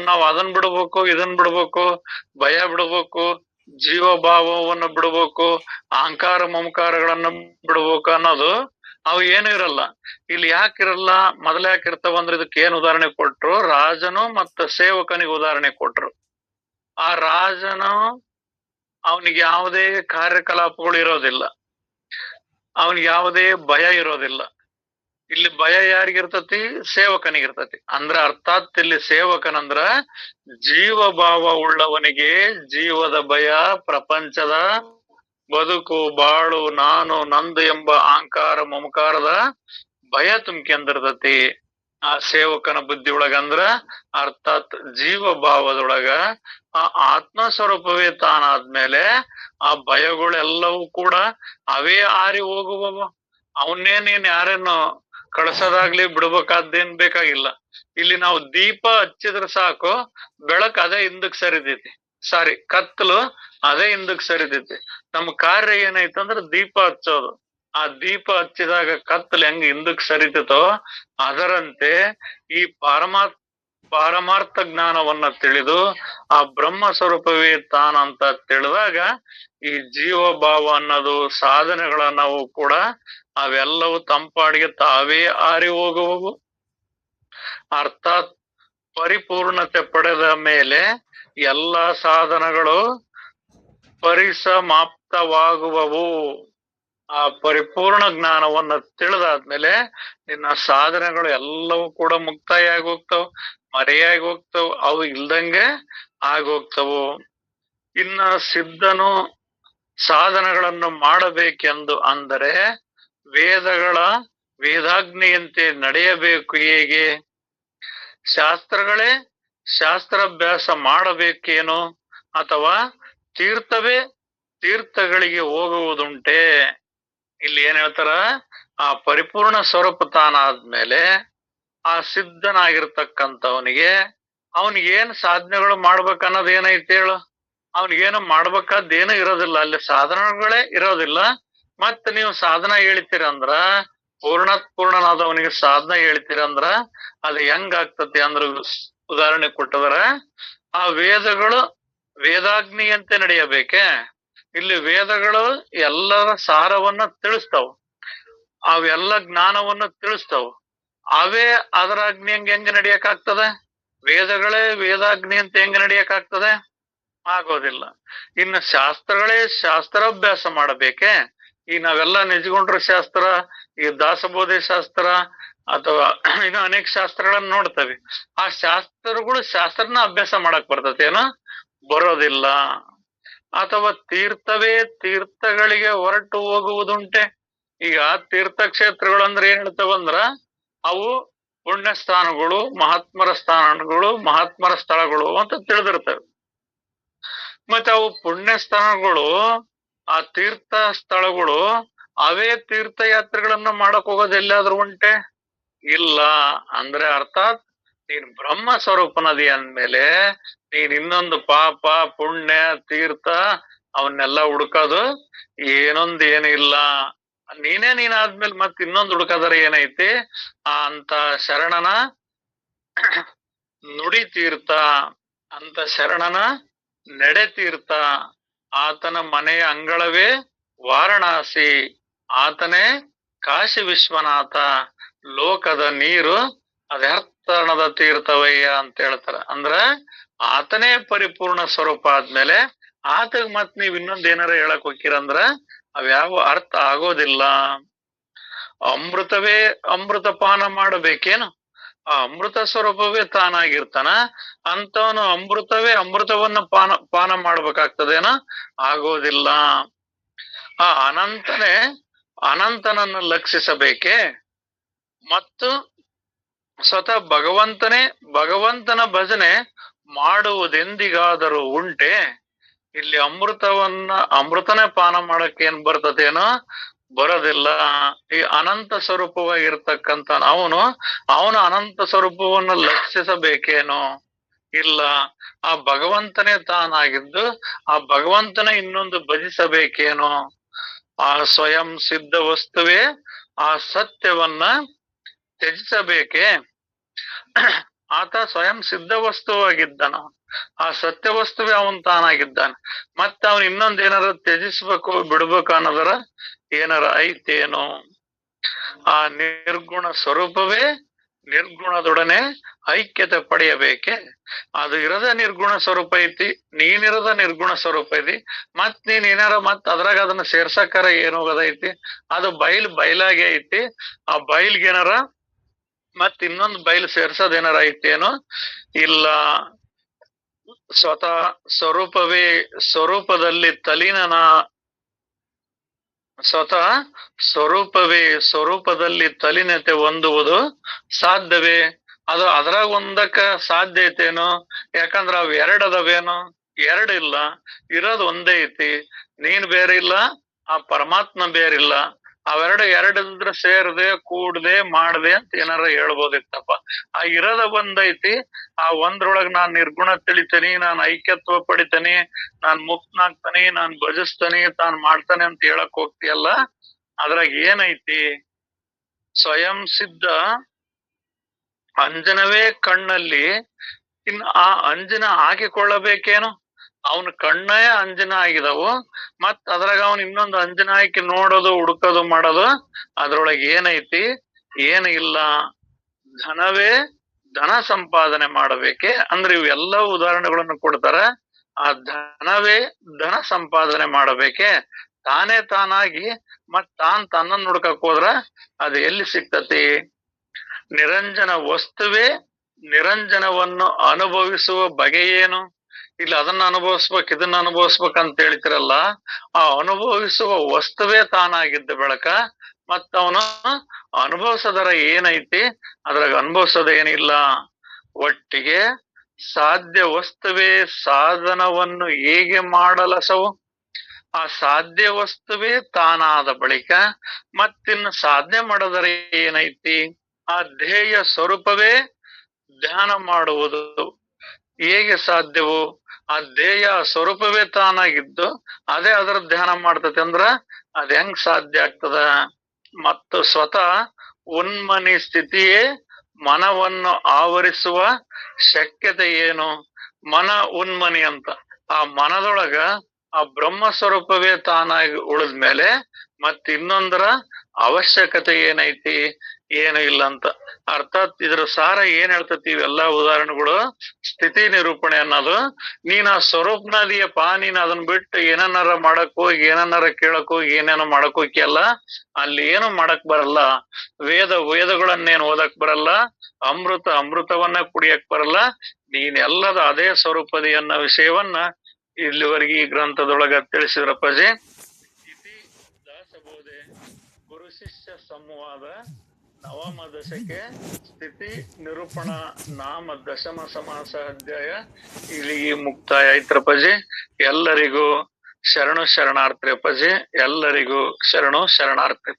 ನಾವ್ ಅದನ್ ಬಿಡ್ಬೇಕು, ಇದನ್ ಬಿಡ್ಬೇಕು, ಭಯ ಬಿಡ್ಬೇಕು, ಜೀವಭಾವವನ್ನು ಬಿಡ್ಬೇಕು, ಅಹಂಕಾರ ಮಮಕಾರಗಳನ್ನ ಬಿಡ್ಬೇಕು ಅನ್ನೋದು ಅವು ಏನು ಇರಲ್ಲ. ಇಲ್ಲಿ ಯಾಕಿರಲ್ಲ? ಮೊದಲ ಯಾಕಿರ್ತಾವ ಅಂದ್ರೆ ಇದಕ್ಕೆ ಏನ್ ಉದಾಹರಣೆ ಕೊಟ್ರು? ರಾಜನು ಮತ್ತು ಸೇವಕನಿಗೆ ಉದಾಹರಣೆ ಕೊಟ್ರು. ಆ ರಾಜನು ಅವನಿಗೆ ಯಾವುದೇ ಕಾರ್ಯಕಲಾಪಗಳು ಇರೋದಿಲ್ಲ, ಅವನಿಗೆ ಯಾವುದೇ ಭಯ ಇರೋದಿಲ್ಲ. ಇಲ್ಲಿ ಭಯ ಯಾರಿಗಿರ್ತತಿ? ಸೇವಕನಿಗಿರ್ತತಿ. ಅಂದ್ರ ಅರ್ಥಾತ್ ಇಲ್ಲಿ ಸೇವಕನಂದ್ರ ಜೀವಭಾವ ಉಳ್ಳವನಿಗೆ ಜೀವದ ಭಯ, ಪ್ರಪಂಚದ ಬದುಕು, ಬಾಳು, ನಾನು, ನಂದು ಎಂಬ ಅಹಂಕಾರ ಮಮಕಾರದ ಭಯ ತುಂಬ್ಕೊಂಡಿರ್ತತಿ ಆ ಸೇವಕನ ಬುದ್ಧಿ ಒಳಗಂದ್ರ. ಅರ್ಥಾತ್ ಜೀವಭಾವದೊಳಗ ಆ ಆತ್ಮ ಸ್ವರೂಪವೇ ತಾನಾದ್ಮೇಲೆ ಆ ಭಯಗಳೆಲ್ಲವೂ ಕೂಡ ಅವೇ ಆರಿ ಹೋಗುವವು. ಅವನ್ನೇ ನೀನ್ ಯಾರೇನು ಕಳ್ಸೋದಾಗ್ಲಿ ಬಿಡ್ಬೇಕಾದ್ದೇನ್ ಬೇಕಾಗಿಲ್ಲ. ಇಲ್ಲಿ ನಾವು ದೀಪ ಹಚ್ಚಿದ್ರೆ ಸಾಕು, ಬೆಳಕ್ ಅದೇ ಹಿಂದಕ್ ಸರಿದೈತಿ, ಕತ್ತಲು ಅದೇ ಹಿಂದಕ್ ಸರಿದೈತಿ. ನಮ್ಮ ಕಾರ್ಯ ಏನೈತಂದ್ರ ದೀಪ ಹಚ್ಚೋದು. ಆ ದೀಪ ಹಚ್ಚಿದಾಗ ಕತ್ತಲು ಹೆಂಗ್ ಹಿಂದಕ್ ಸರಿತೈತೋ ಅದರಂತೆ ಈ ಪಾರಮಾರ್ಥ ಜ್ಞಾನವನ್ನ ತಿಳಿದು ಆ ಬ್ರಹ್ಮ ಸ್ವರೂಪವೇ ತಾನಂತ ತಿಳಿದಾಗ ಈ ಜೀವಭಾವ ಅನ್ನೋದು, ಸಾಧನೆಗಳನ್ನವು ಕೂಡ ಅವೆಲ್ಲವೂ ತಂಪಾಡಿಗೆ ತಾವೇ ಆರಿ ಹೋಗುವವು. ಅರ್ಥಾತ್ ಪರಿಪೂರ್ಣತೆ ಪಡೆದ ಮೇಲೆ ಎಲ್ಲ ಸಾಧನಗಳು ಪರಿಸಮಾಪ್ತವಾಗುವವು. ಆ ಪರಿಪೂರ್ಣ ಜ್ಞಾನವನ್ನ ತಿಳಿದಾದ್ಮೇಲೆ ನಿನ್ನ ಸಾಧನೆಗಳು ಎಲ್ಲವೂ ಕೂಡ ಮುಕ್ತಾಯ ಆಗಿ ಹೋಗ್ತಾವ, ಮರೆಯಾಗಿ ಹೋಗ್ತಾವ, ಅವು ಇಲ್ದಂಗೆ ಆಗೋಗ್ತವು. ಇನ್ನ ಸಿದ್ಧನು ಸಾಧನೆಗಳನ್ನು ಮಾಡಬೇಕೆಂದು ಅಂದರೆ ವೇದಾಜ್ಞೆಯಂತೆ ನಡೆಯಬೇಕು. ಹೇಗೆ? ಶಾಸ್ತ್ರಗಳೇ ಶಾಸ್ತ್ರಾಭ್ಯಾಸ ಮಾಡಬೇಕೇನು, ಅಥವಾ ತೀರ್ಥಗಳಿಗೆ ಹೋಗುವುದುಂಟೆ? ಇಲ್ಲಿ ಏನ್ ಹೇಳ್ತಾರ? ಆ ಪರಿಪೂರ್ಣ ಸ್ವರೂಪ ತಾನಾದ್ಮೇಲೆ ಆ ಸಿದ್ಧನಾಗಿರ್ತಕ್ಕಂಥವನಿಗೆ ಅವನಿಗೇನ್ ಸಾಧನೆಗಳು ಮಾಡ್ಬೇಕನ್ನೋದ್ ಏನೈತೆ ಹೇಳು? ಅವನಿಗೇನು ಮಾಡ್ಬೇಕಾದ್ದೇನು ಇರೋದಿಲ್ಲ, ಅಲ್ಲಿ ಸಾಧನೆಗಳೇ ಇರೋದಿಲ್ಲ. ಮತ್ ನೀವು ಸಾಧನ ಹೇಳ್ತೀರಂದ್ರ, ಪೂರ್ಣನಾದವನಿಗೆ ಸಾಧನ ಹೇಳ್ತೀರಂದ್ರ ಅದು ಹೆಂಗ್ ಆಗ್ತತಿ ಅಂದ್ರ ಉದಾಹರಣೆ ಕೊಟ್ಟದ್ರ, ಆ ವೇದಾಗ್ನಿಯಂತೆ ನಡೆಯಬೇಕೆ? ಇಲ್ಲಿ ವೇದಗಳು ಎಲ್ಲರ ಸಾರವನ್ನ ತಿಳಿಸ್ತಾವ, ಅವೆಲ್ಲ ಜ್ಞಾನವನ್ನ ತಿಳಿಸ್ತಾವ. ಅವೇ ಅದರ ಅಗ್ನಿ ಹೆಂಗ್ ನಡಿಯಕ್ ಆಗ್ತದೆ? ವೇದಗಳೇ ವೇದಾಗ್ನಿ ಅಂತ ಹೆಂಗ್ ನಡಿಯಕ್ ಆಗ್ತದೆ? ಆಗೋದಿಲ್ಲ. ಇನ್ನು ಶಾಸ್ತ್ರಗಳೇ ಶಾಸ್ತ್ರಾಭ್ಯಾಸ ಮಾಡಬೇಕೆ? ಈ ನಾವೆಲ್ಲ ನಿಜಗುಂಡ್ರ ಶಾಸ್ತ್ರ, ಈ ದಾಸಬೋಧೆ ಶಾಸ್ತ್ರ ಅಥವಾ ಇನ್ನು ಅನೇಕ ಶಾಸ್ತ್ರಗಳನ್ನ ನೋಡ್ತೇವೆ. ಆ ಶಾಸ್ತ್ರನ ಅಭ್ಯಾಸ ಮಾಡಕ್ ಬರ್ತತೇನೋ? ಬರೋದಿಲ್ಲ. ಅಥವಾ ತೀರ್ಥಗಳಿಗೆ ಹೊರಟು ಹೋಗುವುದುಂಟೆ. ಈಗ ತೀರ್ಥಕ್ಷೇತ್ರಗಳು ಅಂದ್ರೆ ಏನ್ ಹೇಳ್ತಾವಂದ್ರ ಅವು ಪುಣ್ಯ ಸ್ಥಾನಗಳು, ಮಹಾತ್ಮರ ಸ್ಥಾನಗಳು, ಮಹಾತ್ಮರ ಸ್ಥಳಗಳು ಅಂತ ತಿಳಿದಿರ್ತವೆ. ಮತ್ತೆ ಅವು ಪುಣ್ಯ ಸ್ಥಾನಗಳು, ಆ ತೀರ್ಥ ಸ್ಥಳಗಳು, ಅವೇ ತೀರ್ಥಯಾತ್ರೆಗಳನ್ನ ಮಾಡಕ್ ಹೋಗೋದು ಎಲ್ಲಾದ್ರೂ ಉಂಟೆ? ಇಲ್ಲ. ಅಂದ್ರೆ ಅರ್ಥಾತ್ ನೀನ್ ಬ್ರಹ್ಮ ಸ್ವರೂಪನದಿ ಅಂದ್ಮೇಲೆ ನೀನ್ ಇನ್ನೊಂದು ಪಾಪ ಪುಣ್ಯ ತೀರ್ಥ ಅವನ್ನೆಲ್ಲ ಹುಡುಕೋದು ಏನು ಇಲ್ಲ. ನೀನಾದ್ಮೇಲೆ ಮತ್ ಇನ್ನೊಂದು ಹುಡುಕದ್ರೆ ಏನೈತಿ? ಅಂತ ಶರಣನ ನುಡಿ ತೀರ್ಥ, ಅಂತ ಶರಣನ ನಡೆ ತೀರ್ಥ, ಆತನ ಮನೆಯ ಅಂಗಳವೇ ವಾರಣಾಸಿ, ಆತನೇ ಕಾಶಿ ವಿಶ್ವನಾಥ, ಲೋಕದ ನೀರು ಅದರ್ಥಣದ ತೀರ್ಥವಯ್ಯ ಅಂತ ಹೇಳ್ತಾರ. ಅಂದ್ರ ಆತನೇ ಪರಿಪೂರ್ಣ ಸ್ವರೂಪ ಆದ್ಮೇಲೆ ಆತಗ್ ಮತ್ ನೀವ್ ಇನ್ನೊಂದ್ ಏನಾರ ಹೇಳಕ್ ಹೋಗಿರಂದ್ರ ಅವ್ಯಾವ ಅರ್ಥ ಆಗೋದಿಲ್ಲ. ಅಮೃತವೇ ಅಮೃತ ಪಾನ ಮಾಡಬೇಕೇನು? ಆ ಅಮೃತ ಸ್ವರೂಪವೇ ತಾನಾಗಿರ್ತಾನ. ಅಂತವನು ಅಮೃತವನ್ನ ಪಾನ ಮಾಡ್ಬೇಕಾಗ್ತದೇನ? ಆಗೋದಿಲ್ಲ. ಆ ಅನಂತನನ್ನು ಲಕ್ಷಿಸಬೇಕೆ? ಮತ್ತು ಸ್ವತಃ ಭಗವಂತನ ಭಜನೆ ಮಾಡುವುದೆಂದಿಗಾದರೂ ಉಂಟೆ? ಇಲ್ಲಿ ಅಮೃತನೇ ಪಾನ ಮಾಡಕ್ಕೆ ಏನ್ ಬರ್ತದೇನೋ? ಬರೋದಿಲ್ಲ. ಈ ಅನಂತ ಸ್ವರೂಪವಾಗಿರ್ತಕ್ಕಂಥ ಅವನು ಅನಂತ ಸ್ವರೂಪವನ್ನು ಲಕ್ಷಿಸಬೇಕೇನೋ? ಇಲ್ಲ. ಆ ಭಗವಂತನೇ ತಾನಾಗಿದ್ದು ಆ ಭಗವಂತನ ಇನ್ನೊಂದು ಭಜಿಸಬೇಕೇನೋ? ಆ ಸ್ವಯಂ ಸಿದ್ಧ ವಸ್ತುವೇ ಆ ಸತ್ಯವನ್ನ ತ್ಯಜಿಸಬೇಕೆ? ಆತ ಸ್ವಯಂ ಸಿದ್ಧ ವಸ್ತುವಾಗಿದ್ದಾನ, ಆ ಸತ್ಯ ವಸ್ತುವೇ ಅವನ್ ತಾನಾಗಿದ್ದಾನೆ. ಮತ್ತೆ ಅವನ್ ಇನ್ನೊಂದ್ ಏನಾರ ತ್ಯಜಿಸ್ಬೇಕು ಬಿಡ್ಬೇಕು ಅನ್ನೋದರ ಏನಾರ ಐತೇನೋ? ಆ ನಿರ್ಗುಣ ಸ್ವರೂಪವೇ ನಿರ್ಗುಣದೊಡನೆ ಐಕ್ಯತೆ ಪಡೆಯಬೇಕೆ? ಅದು ಇರದ ನಿರ್ಗುಣ ಸ್ವರೂಪ ಐತಿ, ನೀನಿರದ ನಿರ್ಗುಣ ಸ್ವರೂಪ ಐತಿ. ನೀನ್ ಏನಾರ ಅದ್ರಾಗ ಅದನ್ನ ಸೇರ್ಸಕ್ಕಾರ ಏನ್ ಹೋಗೋದೈತಿ? ಅದು ಬಯಲಾಗೆ ಐತಿ. ಆ ಬಯಲ್ಗೇನಾರ ಇನ್ನೊಂದು ಬಯಲು ಸೇರ್ಸೋದ್ ಏನಾರ ಐತೇನೋ? ಇಲ್ಲ. ಸ್ವತಃ ಸ್ವರೂಪದಲ್ಲಿ ತಲೀನತೆ ಹೊಂದುವುದು ಸಾಧ್ಯವೇ? ಅದು ಅದ್ರಾಗ ಒಂದಕ್ಕ ಸಾಧ್ಯ ಐತೇನೋ? ಯಾಕಂದ್ರ ಅವ್ ಎರಡದವೇನೋ? ಎರಡಿಲ್ಲ, ಇರೋದು ಒಂದೇ ಐತಿ. ನೀನ್ ಬೇರೆ ಇಲ್ಲ, ಆ ಪರಮಾತ್ಮ ಬೇರಿಲ್ಲ. ಎರಡಿದ್ರೆ ಸೇರ್ದೆ ಕೂಡ್ದೆ ಮಾಡ್ದೆ ಅಂತ ಏನಾರ ಹೇಳ್ಬೋದಿತ್ತಪ್ಪ. ಆ ಇರದ ಒಂದೈತಿ. ಆ ಒಂದ್ರೊಳಗ್ ನಾನ್ ನಿರ್ಗುಣ ತಿಳಿತೇನಿ, ನಾನ್ ಐಕ್ಯತ್ವ ಪಡಿತೇನಿ, ನಾನ್ ಮುಕ್ತನಾಗ್ತಾನಿ, ನಾನ್ ಭಜಿಸ್ತಾನಿ, ತಾನ್ ಮಾಡ್ತಾನೆ ಅಂತ ಹೇಳಕ್ ಹೋಗ್ತಿಯಲ್ಲ, ಅದ್ರಾಗ ಏನೈತಿ? ಸ್ವಯಂ ಸಿದ್ಧ ಅಂಜನವೇ ಕಣ್ಣಲ್ಲಿ ಆ ಅಂಜನ ಹಾಕಿಕೊಳ್ಳಬೇಕೇನು? ಅವನ ಕಣ್ಣೇ ಅಂಜನ ಆಗಿದವು. ಅದ್ರಾಗ ಅವನ್ ಇನ್ನೊಂದು ಅಂಜನ ಹಾಕಿ ನೋಡೋದು ಹುಡುಕೋದು ಮಾಡೋದು ಅದ್ರೊಳಗೆ ಏನೈತಿ? ಏನು ಇಲ್ಲ. ಧನ ಸಂಪಾದನೆ ಮಾಡಬೇಕೆ? ಅಂದ್ರೆ ಇವೆಲ್ಲ ಉದಾಹರಣೆಗಳನ್ನು ಕೊಡ್ತಾರ. ಆ ಧನ ಸಂಪಾದನೆ ಮಾಡಬೇಕೆ? ತಾನಾಗಿ ತನ್ನನ್ನು ಹುಡ್ಕಕ್ ಹೋದ್ರ ಅದು ಎಲ್ಲಿ ಸಿಗ್ತತಿ? ನಿರಂಜನ ವಸ್ತುವೇ ನಿರಂಜನವನ್ನು ಅನುಭವಿಸುವ ಬಗೆಯೇನು? ಇಲ್ಲ ಅದನ್ನ ಅನುಭವಿಸ್ಬೇಕು ಇದನ್ನ ಅನುಭವಿಸ್ಬೇಕಂತ ಹೇಳ್ತಿರಲ್ಲ, ಆ ಅನುಭವಿಸುವ ವಸ್ತುವೇ ತಾನಾಗಿದ್ದ ಬೆಳಕ ಅವನು ಅನುಭವಿಸೋದರ ಏನೈತಿ? ಅದ್ರಾಗ ಅನುಭವಿಸೋದೇನಿಲ್ಲ. ಒಟ್ಟಿಗೆ ಸಾಧ್ಯ ವಸ್ತುವೇ ಸಾಧನವನ್ನು ಹೇಗೆ ಮಾಡಲಸವು? ಆ ಸಾಧ್ಯ ವಸ್ತುವೇ ತಾನಾದ ಬಳಿಕ ಮತ್ತಿನ್ನು ಸಾಧನೆ ಮಾಡೋದರ ಏನೈತಿ? ಆ ಧ್ಯೇಯ ಸ್ವರೂಪವೇ ಧ್ಯಾನ ಮಾಡುವುದು ಹೇಗೆ ಸಾಧ್ಯವು? ಆ ಧ್ಯೇಯ ಸ್ವರೂಪವೇ ತಾನಾಗಿದ್ದು ಅದೇ ಅದರ ಧ್ಯಾನ ಮಾಡ್ತತಿ ಅಂದ್ರ ಅದ್ ಹೆಂಗ್ ಸಾಧ್ಯ ಆಗ್ತದ? ಮತ್ತು ಸ್ವತಃ ಉನ್ಮನಿ ಸ್ಥಿತಿಯೇ ಮನವನ್ನು ಆವರಿಸುವ ಶಕ್ಯತೆ ಏನು? ಮನ ಉನ್ಮನಿ ಅಂತ. ಆ ಮನದೊಳಗ ಆ ಬ್ರಹ್ಮ ಸ್ವರೂಪವೇ ತಾನಾಗಿ ಉಳಿದ್ಮೇಲೆ ಮತ್ ಇನ್ನೊಂದರ ಅವಶ್ಯಕತೆ ಏನೈತಿ, ಏನು ಇಲ್ಲ ಅಂತ. ಅರ್ಥಾತ್ ಇದ್ರ ಸಾರ ಏನ್ ಹೇಳ್ತತಿ ಇವೆಲ್ಲಾ ಉದಾಹರಣೆಗಳು ಸ್ಥಿತಿ ನಿರೂಪಣೆ ಅನ್ನೋದು. ನೀನ್ ಆ ಸ್ವರೂಪನಾದಿಯಪ್ಪ, ನೀನ್ ಅದನ್ ಬಿಟ್ಟು ಏನನ್ನಾರ ಮಾಡಕ್ ಹೋಗಿ ಏನನ್ನಾರ ಕೇಳಕ್ ಹೋಗಿ ಏನೇನೋ ಮಾಡಕ್ ಹೋಗಿಯಲ್ಲ, ಅಲ್ಲಿ ಏನು ಮಾಡಕ್ ಬರಲ್ಲ. ವೇದಗಳನ್ನೇನ್ ಓದಕ್ ಬರಲ್ಲ, ಅಮೃತವನ್ನ ಕುಡಿಯಕ್ ಬರಲ್ಲ. ನೀನ್ ಎಲ್ಲದ ಅದೇ ಸ್ವರೂಪದಿ ಅನ್ನೋ ವಿಷಯವನ್ನ ಇಲ್ಲಿವರೆಗೆ ಈ ಗ್ರಂಥದೊಳಗ ತಿಳಿಸಿದ್ರಪ್ಪಾಜಿ. ಇತಿ ದಾಸಬೋಧೆ ಗುರು ಶಿಷ್ಯ ಸಂವಾದ ನವಮ ದಶಕೆ ಸ್ಥಿತಿ ನಿರೂಪಣ ನಾಮ ದಶಮ ಸಮಾಸ ಅಧ್ಯಾಯ ಇಲ್ಲಿಗೆ ಮುಕ್ತಾಯ ಆಯ್ತ್ರಪ್ಪಾಜಿ. ಎಲ್ಲರಿಗೂ ಶರಣು ಶರಣಾರ್ಥಿ ಅಪ್ಪಾಜಿ, ಎಲ್ಲರಿಗೂ ಶರಣು ಶರಣಾರ್ಥಿ.